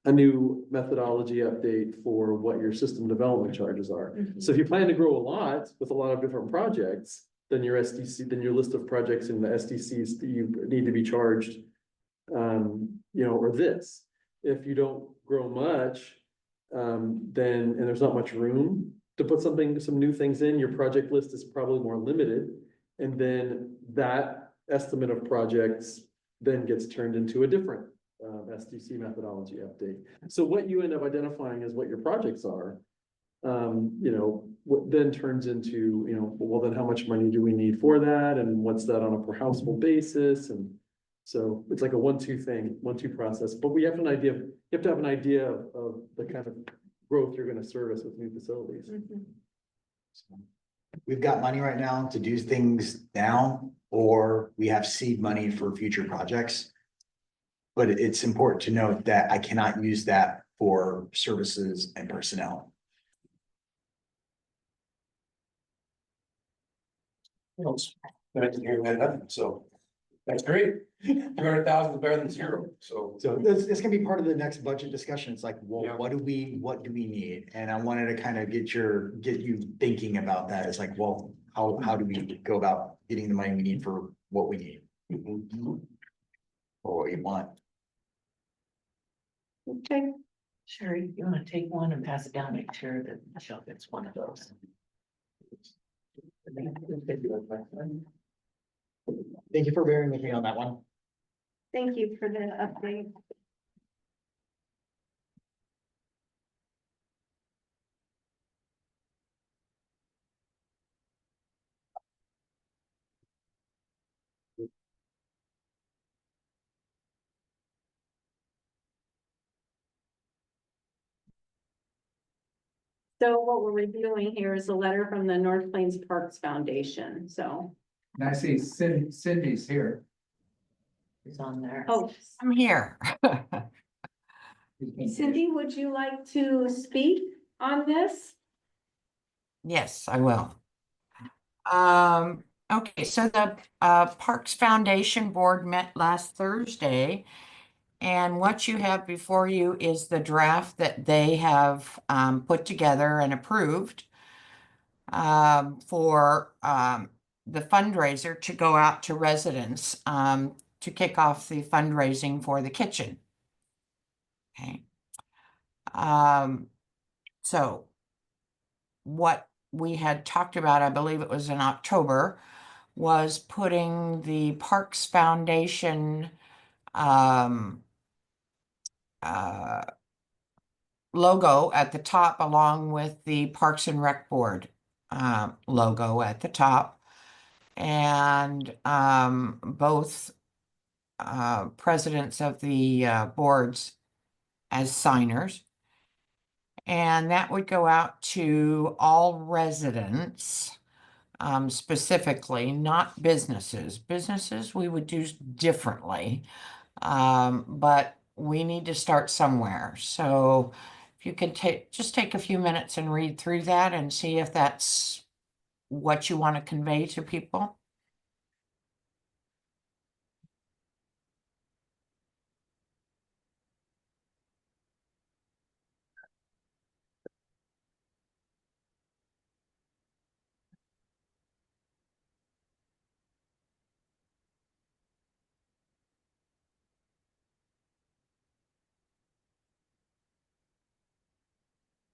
a new methodology update for what your system development charges are. So if you plan to grow a lot with a lot of different projects, then your SDC, then your list of projects in the SDCs that you need to be charged, you know, or this. If you don't grow much, then, and there's not much room to put some new things in, your project list is probably more limited. And then that estimate of projects then gets turned into a different SDC methodology update. So what you end up identifying as what your projects are, you know, what then turns into, you know, well, then how much money do we need for that? And what's that on a per household basis? And so it's like a 1-2 process, but we have an idea, you have to have an idea of the kind of growth you're gonna service with new facilities. So, we've got money right now to do things now, or we have seed money for future projects. But it's important to note that I cannot use that for services and personnel. Nice to hear we had nothing, so that's great. 200,000 is better than zero, so. So this can be part of the next budget discussion. It's like, well, Yeah. what do we need? And I wanted to kind of get you thinking about that. It's like, well, how do we go about getting the money we need for what we need? Or what we want? Okay. Sherry, you wanna take one and pass it down, make sure that Michelle gets one of those. Thank you for bearing with me on that one. Thank you for the update. So what we're reviewing here is a letter from the North Plains Parks Foundation, so. And I see Cindy's here. It's on there. Oh, I'm here. Cindy, would you like to speak on this? Yes, I will. Okay, so the Parks Foundation Board met last Thursday. And what you have before you is the draft that they have put together and approved for the fundraiser to go out to residents to kick off the fundraising for the kitchen. Okay. So what we had talked about, I believe it was in October, was putting the Parks Foundation um, logo at the top along with the Parks and Rec Board logo at the top. And both presidents of the boards as signers. And that would go out to all residents, specifically, not businesses. Businesses we would do differently, but we need to start somewhere. So if you could just take a few minutes and read through that and see if that's what you want to convey to people.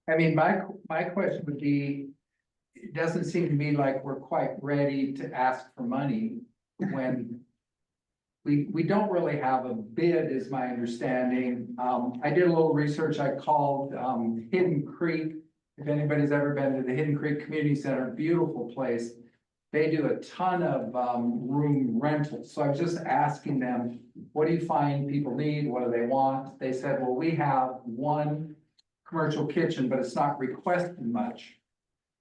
I mean, my question would be, it doesn't seem to me like we're quite ready to ask for money when we don't really have a bid, is my understanding. I did a little research. I called, Hidden Creek. If anybody's ever been to the Hidden Creek Community Center, beautiful place. They do a ton of, room rentals. So I was just asking them, what do you find people need? What do they want? They said, well, we have one commercial kitchen, but it's not requested much.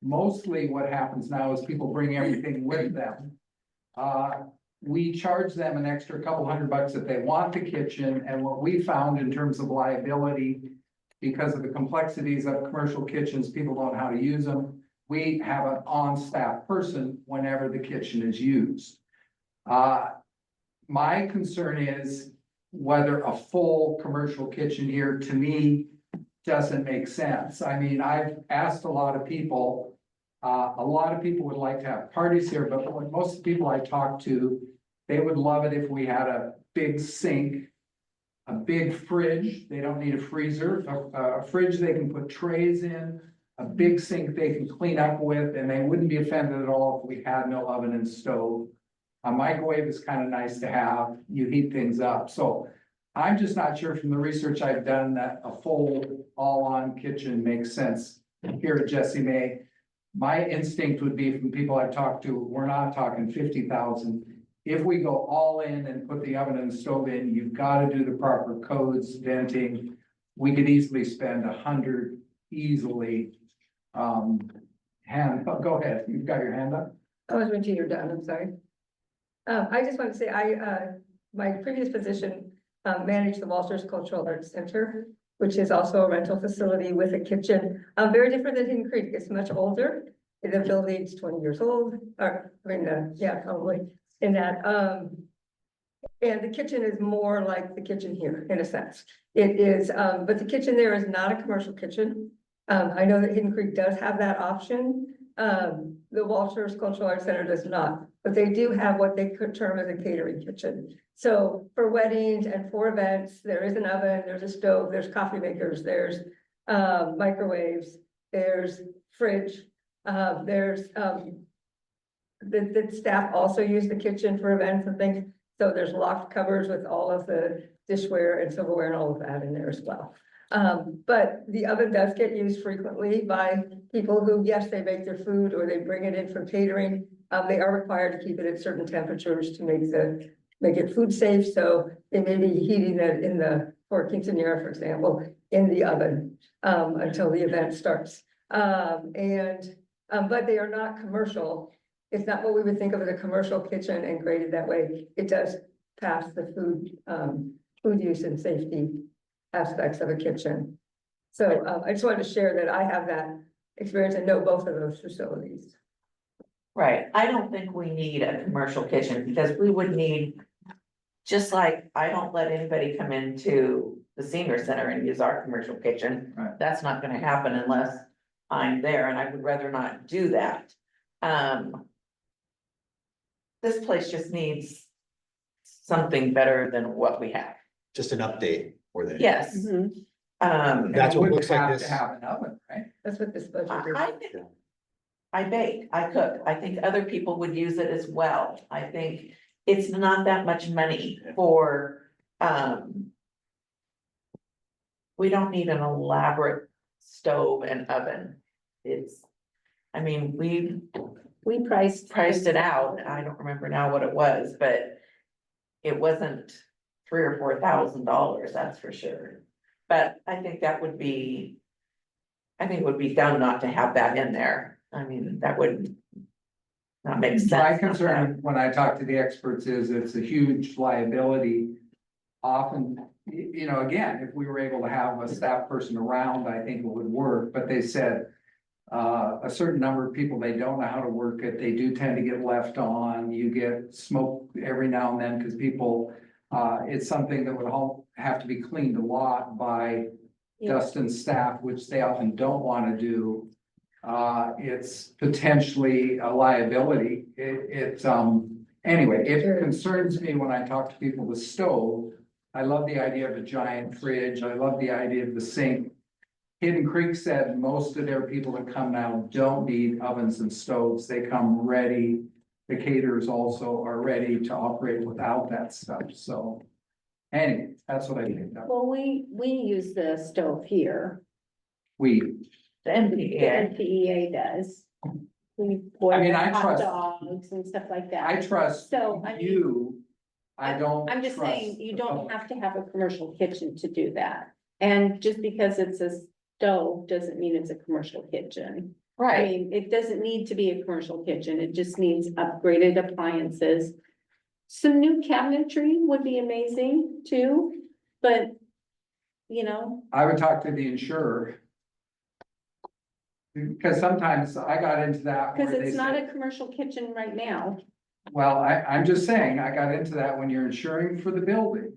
Mostly what happens now is people bring everything with them. We charge them an extra couple $100 if they want the kitchen, and what we found in terms of liability, because of the complexities of commercial kitchens, people don't know how to use them. We have an on-staff person whenever the kitchen is used. My concern is whether a full commercial kitchen here, to me, doesn't make sense. I mean, I've asked a lot of people would like to have parties here, but when most people I talk to, they would love it if we had a big sink, a big fridge. They don't need a freezer, a fridge they can put trays in, a big sink they can clean up with, and they wouldn't be offended at all if we had no oven and stove. A microwave is kind of nice to have. You heat things up. So I'm just not sure from the research I've done that a full all-on kitchen makes sense here at Jessie May. My instinct would be from people I've talked to, we're not talking 50,000. If we go all in and put the oven and stove in, you've got to do the proper codes, venting. We could easily spend 100 easily. Go ahead. You've got your hand up. I was waiting till you're done, I'm sorry. I just want to say, my previous position, managed the Walters Cultural Arts Center, which is also a rental facility with a kitchen. Very different than Hidden Creek. It's much older. The building's 20 years old, or, I mean, yeah, probably in that. And the kitchen is more like the kitchen here, in a sense. It is, but the kitchen there is not a commercial kitchen. I know that Hidden Creek does have that option. The Walters Cultural Arts Center does not, but they do have what they could term as a catering kitchen. So for weddings and for events, there is an oven, there's a stove, there's coffee makers, there's microwaves, there's fridge, there's the staff also use the kitchen for events and things. So there's locked cupboards with all of the dishware and silverware and all of that in there as well. But the oven does get used frequently by people who, yes, they make their food or they bring it in from catering. They are required to keep it at certain temperatures to make it food safe. So they may be heating it for quinceanera, for example, in the oven until the event starts. But they are not commercial. It's not what we would think of as a commercial kitchen and graded that way. It does pass the food use and safety aspects of a kitchen. So I just wanted to share that I have that experience and know both of those facilities. Right, I don't think we need a commercial kitchen because we would need, just like I don't let anybody come into the senior center and use our commercial kitchen. Right. That's not gonna happen unless I'm there, and I would rather not do that. This place just needs something better than what we have. Just an update for the. Yes. And That's it what wouldn't looks like have this. to have an oven, right? That's what this budget is. I think I bake, I cook, I think other people would use it as well, I think it's not that much money for, we don't need an elaborate stove and oven. It's, I mean, we priced it out, I don't remember now what it was, but it wasn't $3,000 or $4,000, that's for sure. But I think that would be, I think it would be dumb not to have that in there. I mean, that would not make sense. My concern when I talk to the experts is it's a huge liability. Often, you know, again, if we were able to have a staff person around, I think it would work, but they said. A certain number of people, they don't know how to work it, they do tend to get left on, you get smoke every now and then, because people. It's something that would all have to be cleaned a lot by Dustin's staff, which they often don't want to do. It's potentially a liability, anyway, it concerns me when I talk to people with stove. I love the idea of a giant fridge, I love the idea of the sink. Hidden Creek said most of their people that come now don't need ovens and stoves, they come ready. The caterers also are ready to operate without that stuff, so. Anyway, that's what I think. Well, we use the stove here, We, The the MPA, NPEA does. We I mean, boil I hot trust- dogs and stuff like that. I trust So, I mean, you. I don't. I'm just trust saying, you the don't public. have to have a commercial kitchen to do that. And just because it's a stove doesn't mean it's a commercial kitchen. I right, mean, it doesn't need to be a commercial kitchen, it just needs upgraded appliances. Some new cabinetry would be amazing too, but, you know, I would talk to the insurer. Because sometimes I got into that. because where they it's not said- a commercial kitchen right now. Well, I'm just saying, I got into that when you're insuring for the building.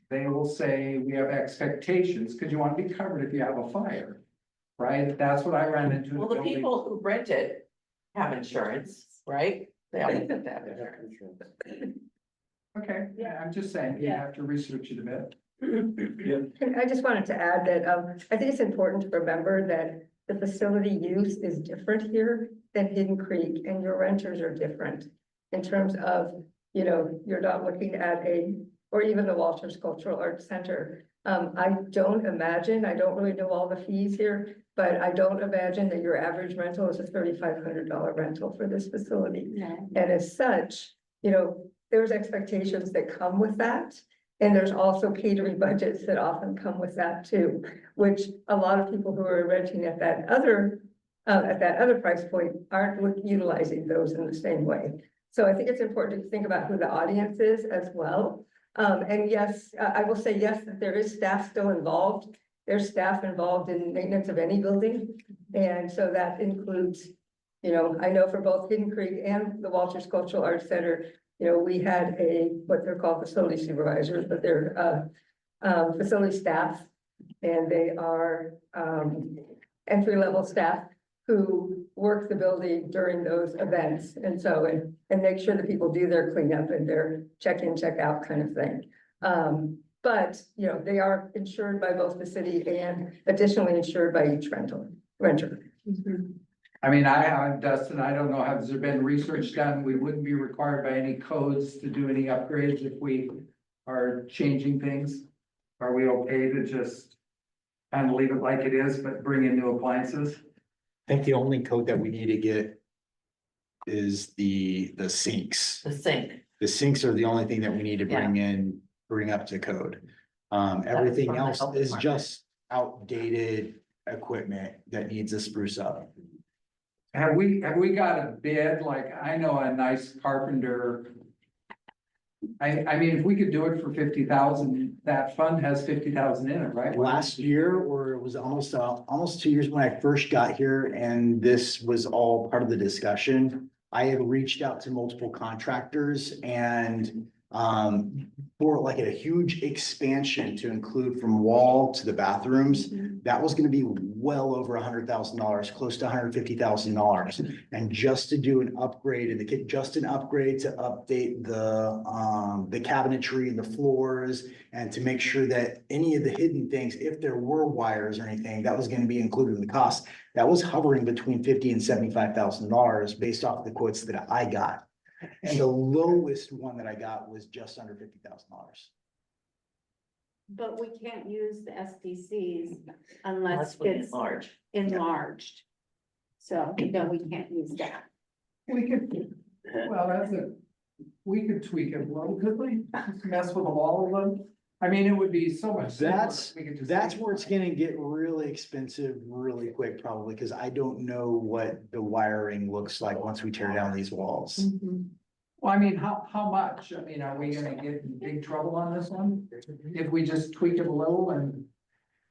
They will say, we have expectations, because you want to be covered if you have a fire. Right? That's what I ran into. in well, the building. people who rent it have insurance, right? They all have to have insurance. Okay, yeah, I'm just saying, you Yeah. have to research it a bit. And I just wanted to add that, I think it's important to remember that the facility use is different here than Hidden Creek, and your renters are different. In terms of, you know, you're not looking at or even the Walters Cultural Arts Center. I don't imagine, I don't really know all the fees here, but I don't imagine that your average rental is a $3,500 rental for this facility. And as such, you know, there's expectations that come with that. And there's also catering budgets that often come with that too, which a lot of people who are renting at that other price point aren't utilizing those in the same way. So I think it's important to think about who the audience is as well. And yes, I will say yes, that there is staff still involved. There's staff involved in maintenance of any building. And so that includes, you know, I know for both Hidden Creek and the Walters Cultural Arts Center, you know, we had what they're called facility supervisors, but they're facility staff. And they are entry-level staff who work the building during those events. And so, and make sure that people do their cleanup and their check-in, check-out kind of thing. But, you know, they are insured by both the city and additionally insured by each renter. I mean, Dustin, I don't know, has there been research done? We wouldn't be required by any codes to do any upgrades if we are changing things? Are we okay to just kind of leave it like it is, but bring in new appliances? I think the only code that we need to get is the sinks. The sink, The sinks are the only thing that we need to bring up to code. Everything from the else health is department. just outdated equipment that needs a spruce up. Have we got a bid? Like, I know a nice carpenter. I mean, if we could do it for 50,000, that fund has 50,000 in it, right? Last year, or it was almost 2 years when I first got here, and this was all part of the discussion. I had reached out to multiple contractors, and for like a huge expansion to include from wall to the bathrooms, that was gonna be well over $100,000, close to $150,000. And just to do an upgrade in the kit, just an upgrade to update the cabinetry, the floors, and to make sure that any of the hidden things, if there were wires or anything, that was gonna be included in the cost. That was hovering between $50,000 and $75,000 based off the quotes that I got. And the lowest one that I got was just under $50,000. But we can't use the SDCs unless That's it's large. enlarged. So, no, we can't use that. We could, well, we could tweak it a little, could we? Mess with all of them? I mean, it would be so much. simpler if we could just That's make where it's one. gonna get really expensive really quick, probably, because I don't know what the wiring looks like once we tear down these walls. Well, I mean, how much? I mean, are we gonna get in big trouble on this one? If we just tweak it a little and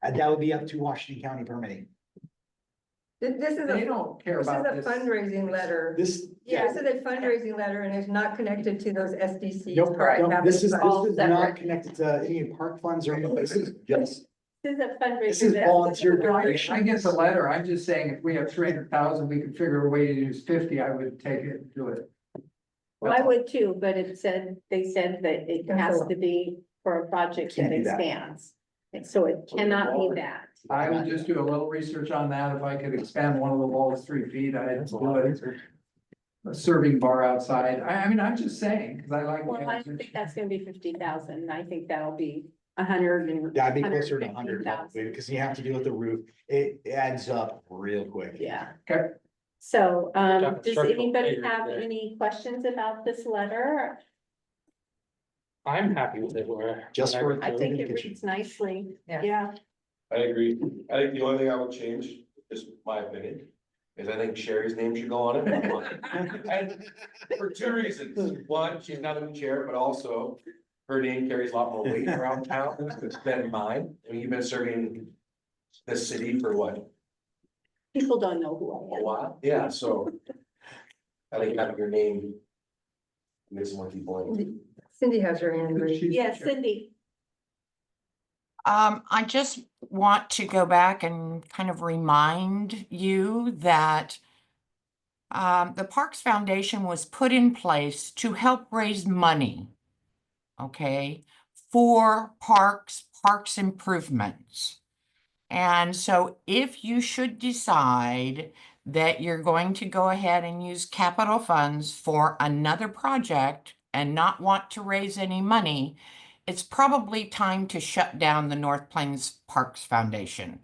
That would be up to Washington County permitting. This is they a, don't care this is about a this. fundraising letter. This, Yeah, this is a fundraising letter and it's not connected to those SDCs. nope, Park nope, this is, capital this is funds. not connected to any park funds or anything. This is just, This is a fundraiser. this is that- volunteer I donation. get the letter. I'm just saying if we have 300,000, we could figure a way to use 50, I would take it and do it. Well, I would too, but it said, they said that it has to be for a project Can't that do that. expands. And so it cannot be that. I would just do a little research on that. If I could expand one of the walls 3 feet, I'd do it. A serving bar outside. I mean, I'm just saying, because I like. Well, I don't think that's gonna be 50,000. I think that'll be 100 and. Yeah, I'd be closer to 100 150,000. probably, because you have to deal with the roof. It adds up real quick. Yeah. Okay. So, Talking does structural anybody figures have there. any questions about this letter? I'm happy with it, where. Just for- I think it Kitchen. reads nicely. Yeah. Yeah. I agree. I think the only thing I would change, just my opinion, is I think Sherry's name should go on it. And for 2 reasons. One, she's not in the chair, but also her name carries a lot more weight around town than mine. I mean, you've been serving this city for what, People don't know who I a am. while? Yeah, so I think having your name makes more people in. Cindy has her hand raised. Yes, Cindy. I just want to go back and kind of remind you that the Parks Foundation was put in place to help raise money, okay, for parks improvements. And so if you should decide that you're going to go ahead and use capital funds for another project and not want to raise any money, it's probably time to shut down the North Plains Parks Foundation,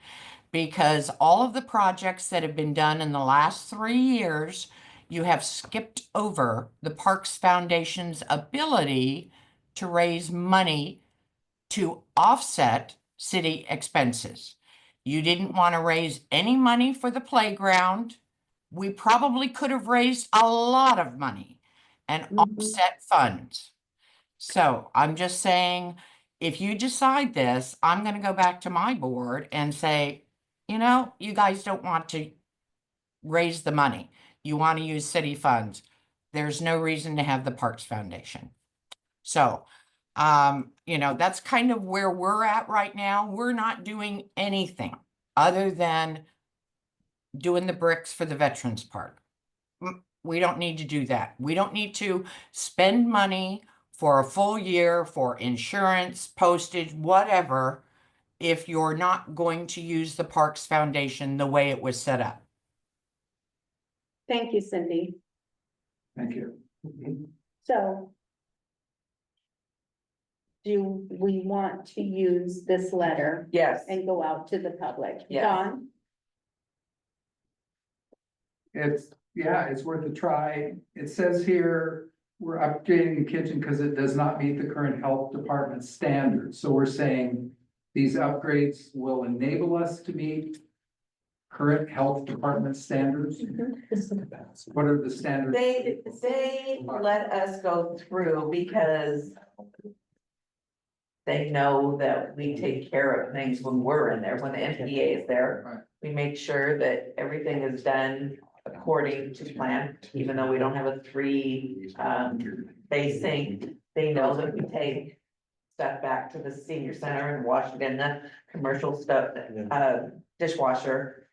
because all of the projects that have been done in the last 3 years, you have skipped over the Parks Foundation's ability to raise money to offset city expenses. You didn't want to raise any money for the playground. We probably could have raised a lot of money and offset funds. So I'm just saying, if you decide this, I'm gonna go back to my board and say, you know, you guys don't want to raise the money. You want to use city funds. There's no reason to have the Parks Foundation. So, you know, that's kind of where we're at right now. We're not doing anything other than doing the bricks for the Veterans Park. We don't need to do that. We don't need to spend money for a full year for insurance, postage, whatever, if you're not going to use the Parks Foundation the way it was set up. Thank you, Cindy. Thank you. So. Do we want to use this letter Yes. and go out to the public? Yes. Don? It's worth a try. It says here, we're upgrading the kitchen because it does not meet the current health department standards. So we're saying these upgrades will enable us to meet current health department standards. What are the standards? They let us go through because they know that we take care of things when we're in there, when the NPA is there. Right. We make sure that everything is done according to plan, even though we don't have a 3 facing. they know that we take stuff back to the senior center and wash it in the commercial stuff, dishwasher.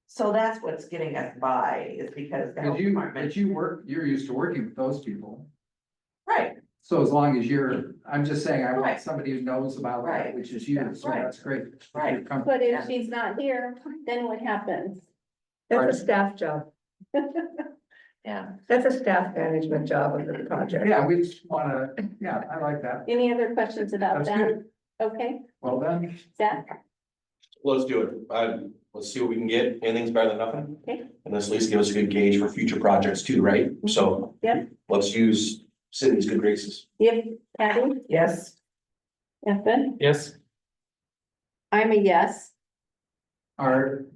So that's what's getting us by, is because the health But department, you're used to working with those people. right, So as long as I'm just saying, I want Right. somebody who knows about that, Right. which is you, so Right. that's great. Right. But if she's not here, then what happens? That's a staff job. yeah. That's a staff management job of the project. Yeah, we just wanna, yeah, I like that. Any other questions about That's that? good. Okay, Well done. Zach? Let's do it. Let's see what we can get. Anything's better than nothing. Okay. And this at least give us a good gauge for future projects too, right? So. Yep. Let's use Sydney's good graces. Yep, Patty? Yes, Ethan? Yes. I'm a yes. Art,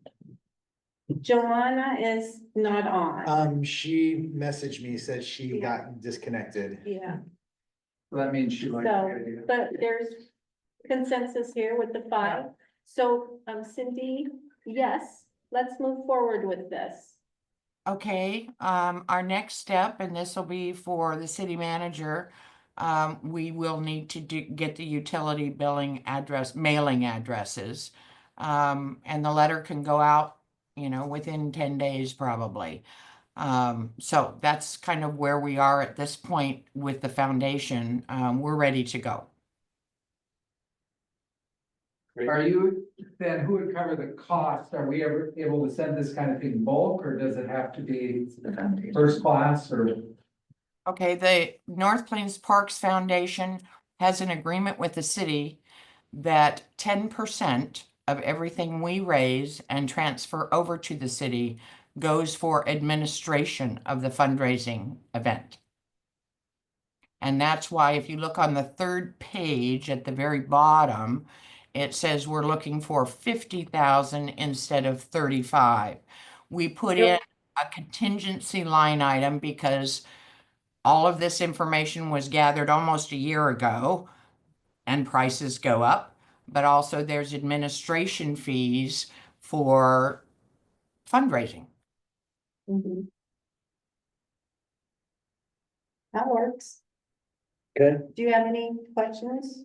Joanna is not on. She messaged me, said she got disconnected. Yeah, that means she liked the so, idea. but there's consensus here with the five. So, Cindy, yes, let's move forward with this. Okay, our next step, and this will be for the city manager, we will need to get the utility billing address, mailing addresses. And the letter can go out, within 10 days probably. So that's kind of where we are at this point with the foundation. We're ready to go. Are you, then who would cover the cost? Are we ever able to send this kind of thing bulk, or does it have to be first class or? Okay, the North Plains Parks Foundation has an agreement with the city that 10% of everything we raise and transfer over to the city goes for administration of the fundraising event. And that's why if you look on the third page at the very bottom, it says we're looking for 50,000 instead of 35. We put in a contingency line item because all of this information was gathered almost a year ago and prices go up, but also there's administration fees for fundraising. That works. Okay. Do you have any questions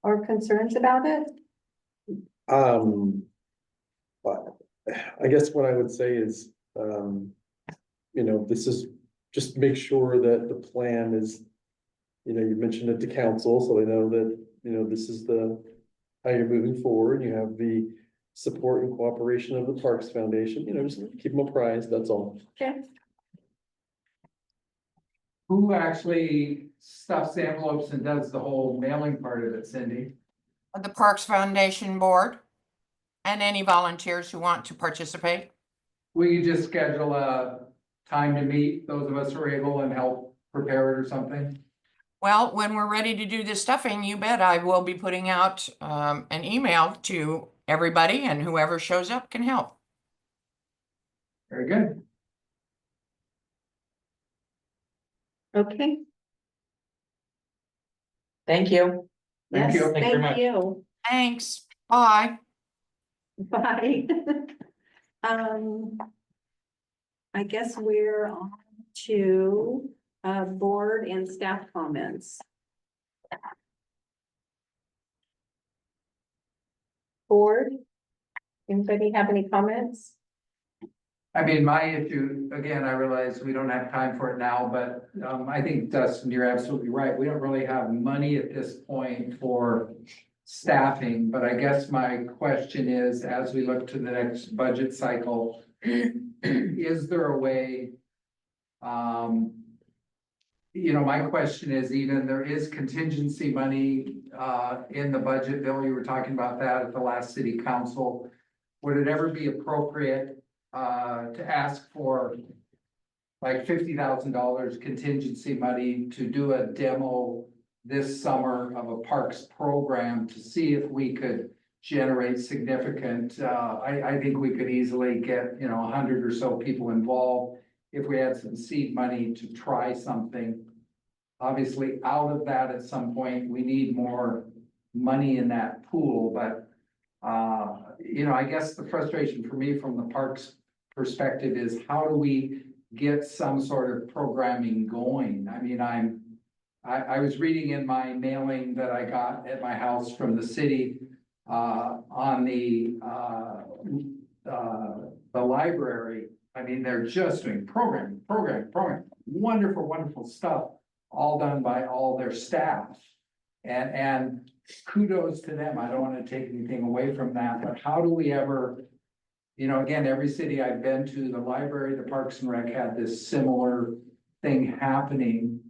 or concerns about it? But I guess what I would say is, this is just make sure that the plan is, you mentioned it to council, so they know that, this is how you're moving forward. You have the support and cooperation of the Parks Foundation, just keep them apprised, that's all. Okay. Who actually stuffs the envelopes and does the whole mailing part of it, Cindy? The Parks Foundation Board and any volunteers who want to participate. Will you just schedule a time to meet, those of us who are able, and help prepare it or something? Well, when we're ready to do the stuffing, you bet I will be putting out an email to everybody, and whoever shows up can help. Very good. Okay. thank you. Thank Yes, you. Thank you very thank much. you. Thanks. Bye. Bye. I guess we're on to board and staff comments. Board, anybody have any comments? I mean, my issue, again, I realize we don't have time for it now, but I think Dustin, you're absolutely right. We don't really have money at this point for staffing, but I guess my question is, as we look to the next budget cycle, is there a way? My question is, even there is contingency money in the budget bill, you were talking about that at the last city council. Would it ever be appropriate to ask for like $50,000 contingency money to do a demo this summer of a parks program to see if we could generate significant, I think we could easily get, 100 or so people involved if we had some seed money to try something. Obviously, out of that at some point, we need more money in that pool, but I guess the frustration for me from the parks perspective is how do we get some sort of programming going. I mean, I was reading in my mailing that I got at my house from the city, on the library. I mean, they're just doing program, wonderful, wonderful stuff, all done by all their staff. And kudos to them. I don't want to take anything away from that, but how do we ever, again, every city I've been to, the library, the Parks and Rec had this similar thing happening.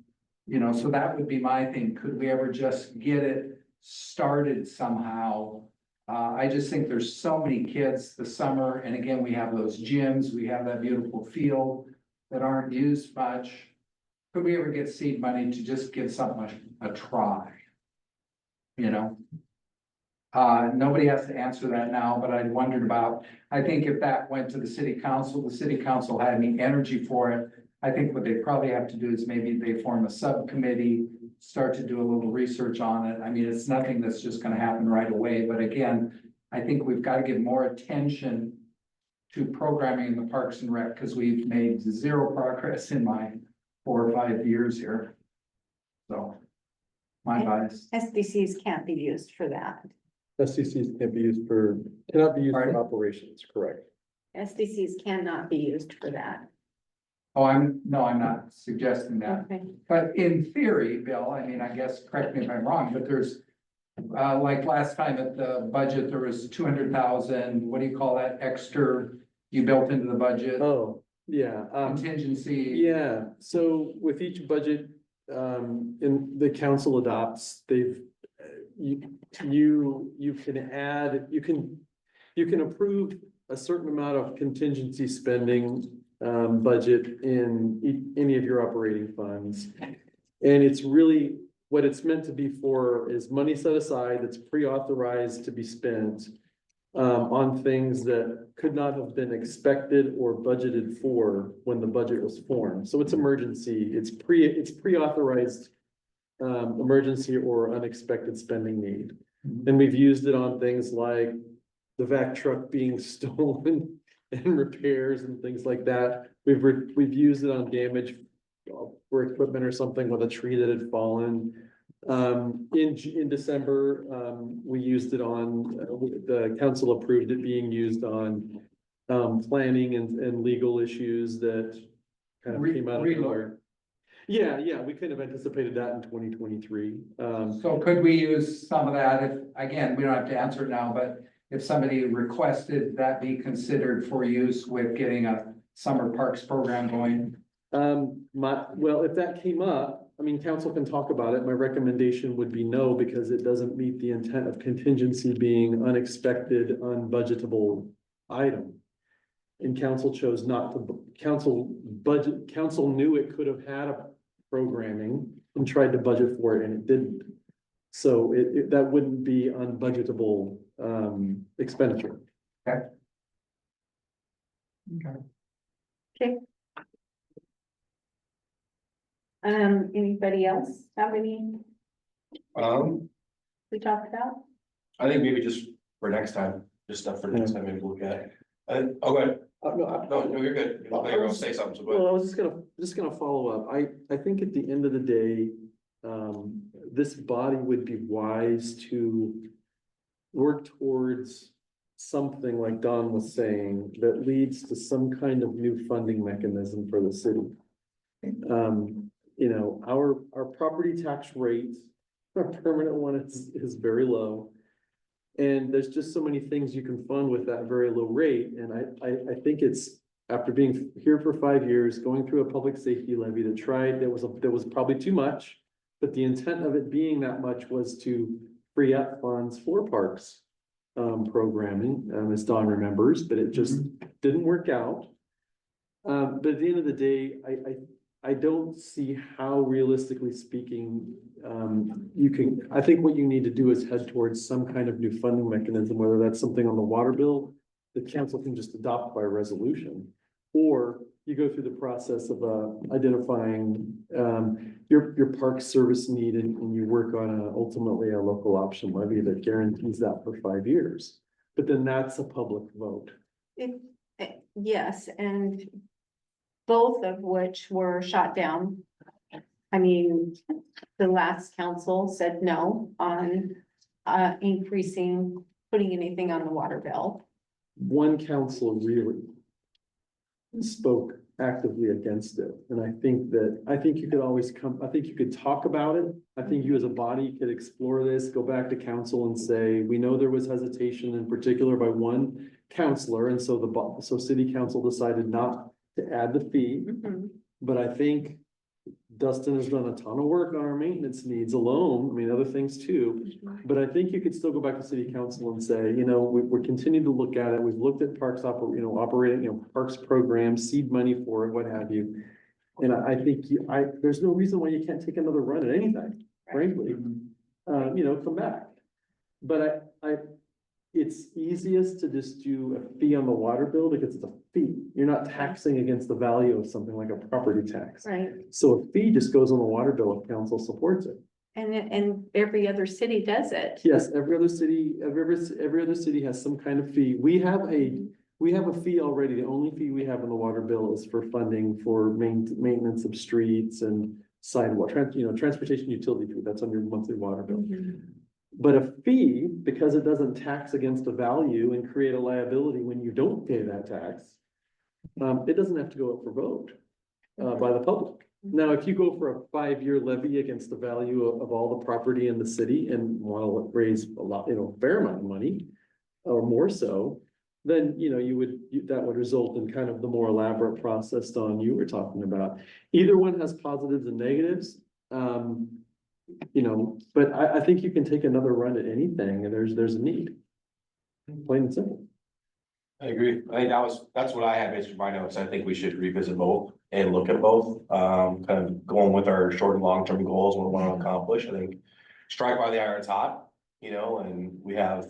So that would be my thing. Could we ever just get it started somehow? I just think there's so many kids this summer, and again, we have those gyms, we have that beautiful field that aren't used much. Could we ever get seed money to just give something a try? Nobody has to answer that now, but I wondered about, I think if that went to the city council had any energy for it. I think what they probably have to do is maybe they form a subcommittee, start to do a little research on it. I mean, it's nothing that's just gonna happen right away, but again, I think we've got to give more attention to programming in the Parks and Rec, because we've made zero progress in my 4 or 5 years here. So, my advice. SDCs can't be used for that. SCCs cannot be used for Pardon? operations, correct? SDCs cannot be used for that. Oh, I'm not suggesting that. Okay. But in theory, Bill, I mean, I guess, correct me if I'm wrong, but there's, like last time at the budget, there was 200,000, what do you call that, extra you built into the budget? Oh, yeah. Contingency. Yeah, so with each budget, in the council adopts, you can add, you can approve a certain amount of contingency spending budget in any of your operating funds. And it's really, what it's meant to be for is money set aside that's pre-authorized to be spent on things that could not have been expected or budgeted for when the budget was formed. So it's emergency, it's pre-authorized emergency or unexpected spending need. And we've used it on things like the vac truck being stolen and repairs and things like that. We've used it on damage for equipment or something with a tree that had fallen. In December, we used it on, the council approved it being used on planning and legal issues that kind of came out of nowhere. Yeah, we couldn't have anticipated that in 2023. So could we use some of that if, again, we don't have to answer it now, but if somebody requested that be considered for use with getting a summer parks program going? Well, if that came up, I mean, council can talk about it. My recommendation would be no, because it doesn't meet the intent of contingency being unexpected, unbudgetable item. And council chose not to, council knew it could have had a programming and tried to budget for it and it didn't. So that wouldn't be unbudgetable expenditure. Okay. Anybody else have any we talked about? I think maybe just for next time, just stuff for next time, maybe we'll look at. Oh, go ahead. No, you're good. You're gonna say something, so go ahead. Well, I was just gonna follow up. I think at the end of the day, this body would be wise to work towards something like Don was saying, that leads to some kind of new funding mechanism for the city. Our property tax rate, our permanent one is very low. And there's just so many things you can fund with that very low rate. And I think it's, after being here for 5 years, going through a public safety levy that tried, there was probably too much. But the intent of it being that much was to free up funds for parks programming, as Don remembers, but it just didn't work out. But at the end of the day, I don't see how, realistically speaking, I think what you need to do is head towards some kind of new funding mechanism, whether that's something on the water bill that council can just adopt by resolution, or you go through the process of identifying your park service need and you work on ultimately a local option levy that guarantees that for 5 years. But then that's a public vote. Yes, and both of which were shot down. I mean, the last council said no on increasing, putting anything on the water bill. One council really spoke actively against it. And I think you could always I think you could talk about it. I think you as a body could explore this, go back to council and say, we know there was hesitation in particular by one counselor. And so so city council decided not to add the fee. But I think Dustin has done a ton of work on our maintenance needs alone. I mean, other things too. But I think you could still go back to city council and say, we're continuing to look at it. We've looked at parks operating, parks programs, seed money for it, what have you. And I think there's no reason why you can't take another run at anything, frankly. Come back. But it's easiest to just do a fee on the water bill because it's a fee. You're not taxing against the value of something like a property tax. Right. So a fee just goes on the water bill if council supports it. And every other city does it. Yes, every other city has some kind of fee. We have a fee already. The only fee we have in the water bill is for funding for maintenance of streets and sidewalk, transportation utility fee. That's on your monthly water bill. But a fee, because it doesn't tax against a value and create a liability when you don't pay that tax, it doesn't have to go up for vote by the public. Now, if you go for a 5-year levy against the value of all the property in the city and want to raise a lot, fair amount of money or more so, then, that would result in kind of the more elaborate process, Dawn, you were talking about. Either one has positives and negatives. But I think you can take another run at anything and there's a need. Plain and simple. I agree. I think that's what I had based on my notes. I think we should revisit both and look at both, kind of going with our short and long-term goals, what we want to accomplish. I think strike while the iron's hot, and we have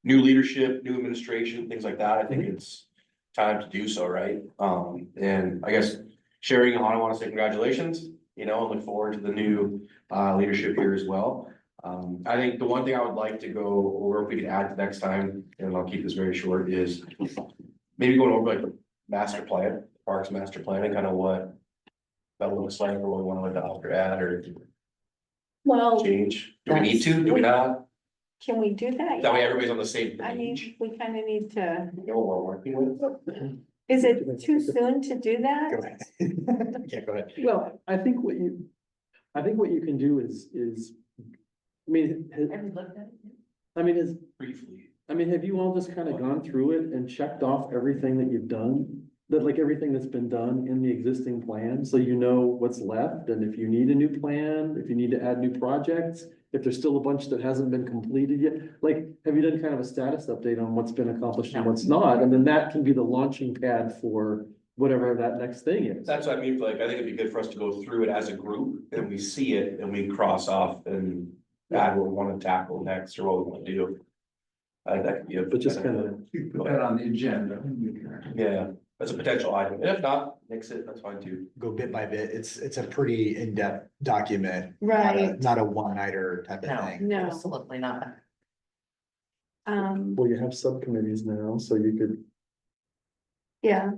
new leadership, new administration, things like that. I think it's time to do so, right? And I guess Sherry and I want to say congratulations, and look forward to the new leadership here as well. I think the one thing I would like to go over, if we could add to next time, and I'll keep this very short, is maybe going over like the master plan, parks master plan, and kind of what that looks like, or what we want to adopt or add or Well, change. Do we need to? Do we not? can we do that? That way everybody's on the same I mean, page. we kind of need to, You know what we're working with? is it too soon to do that? Go ahead. Yeah, go ahead. Well, I think what you can do is, Have you looked at it? Briefly. have you all just kind of gone through it and checked off everything that you've done? That like everything that's been done in the existing plan, so you know what's left, and if you need a new plan, if you need to add new projects, if there's still a bunch that hasn't been completed yet, like, have you done kind of a status update on what's been accomplished and what's not? And then that can be the launching pad for whatever that next thing is. That's what I mean, like, I think it'd be good for us to go through it as a group, and we see it, and we cross off and add what we want to tackle next, or what we want to do. I think that could be a. But just kind of, Put that on the agenda. Yeah, that's a potential item, and if not, nix it, that's fine too. Go bit by bit. It's a pretty in-depth document. Right. Not a one-nighter type of No, thing. No. absolutely not. well, you have subcommittees now, so you could, Yeah,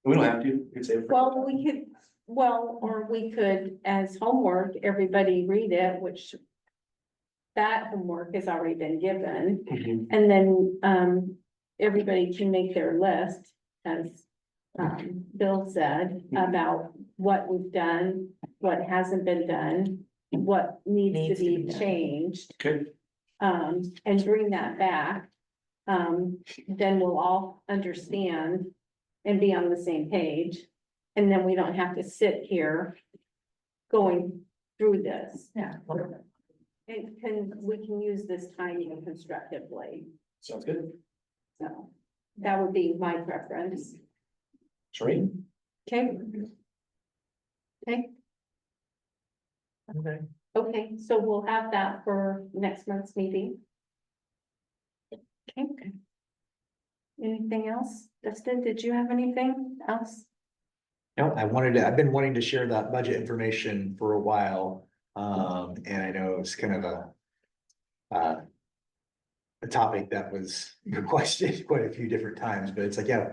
We don't have to, we can save it. well, or we could, as homework, everybody read it, which that homework has already been given. Mhm. And then, everybody can make their list, as, Bill said, about what we've done, what hasn't been done, what needs to be done. changed, Okay, and bring that back. Then we'll all understand and be on the same page. And then we don't have to sit here going through this. Yeah. We can use this time constructively, sounds good. so that would be my preference. Shereen? Okay. Okay, Okay. okay, so we'll have that for next month's meeting. Okay. Anything else? Dustin, did you have anything else? No, I've been wanting to share that budget information for a while. And I know it's kind of a topic that was requested quite a few different times, but it's like, yeah,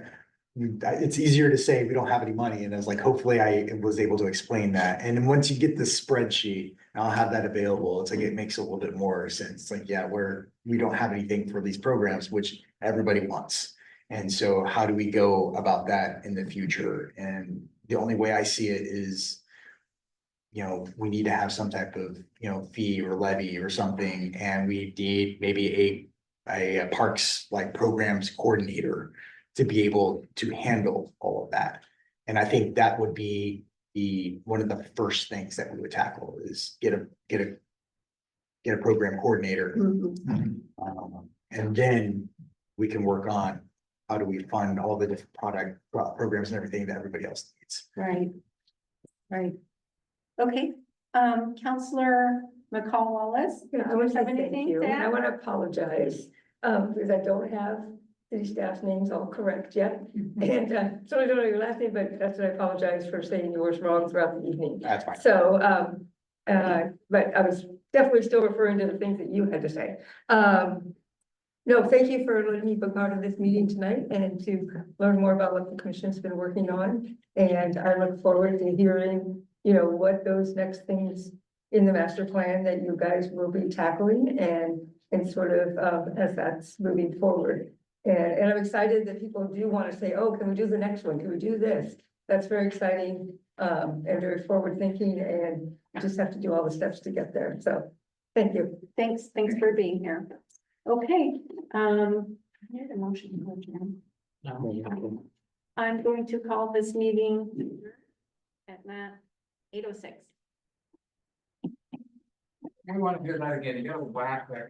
it's easier to say we don't have any money, and I was like, hopefully I was able to explain that. And then once you get the spreadsheet, and I'll have that available, it's like, it makes a little bit more sense, like, yeah, we don't have anything for these programs, which everybody wants. And so how do we go about that in the future? And the only way I see it is, you know, we need to have some type of, you know, fee or levy or something, and we need maybe a parks like programs coordinator to be able to handle all of that. And I think that would be one of the first things that we would tackle is get a program coordinator. And then we can work on how do we fund all the different programs and everything that everybody else needs. Right. Right. Okay, Counselor McCall Wallace. Yeah, I do want you to have say thank anything you. to And I add? want to apologize, because I don't have city staff names all correct yet. And, so I don't know your last name, but that's what I apologize for saying yours wrong throughout the evening. That's fine. So, but I was definitely still referring to the things that you had to say. No, thank you for letting me be part of this meeting tonight and to learn more about what the commission's been working on. And I look forward to hearing, you know, what those next things in the master plan that you guys will be tackling and sort of, as that's moving forward. And I'm excited that people do want to say, oh, can we do the next one? Can we do this? That's very exciting, and very forward thinking, and you just have to do all the steps to get there. So, thank you. Thanks for being here. Okay, I had a motion to adjourn. I'm going to call this meeting at 8:06. We want to hear that again. You got a whack there.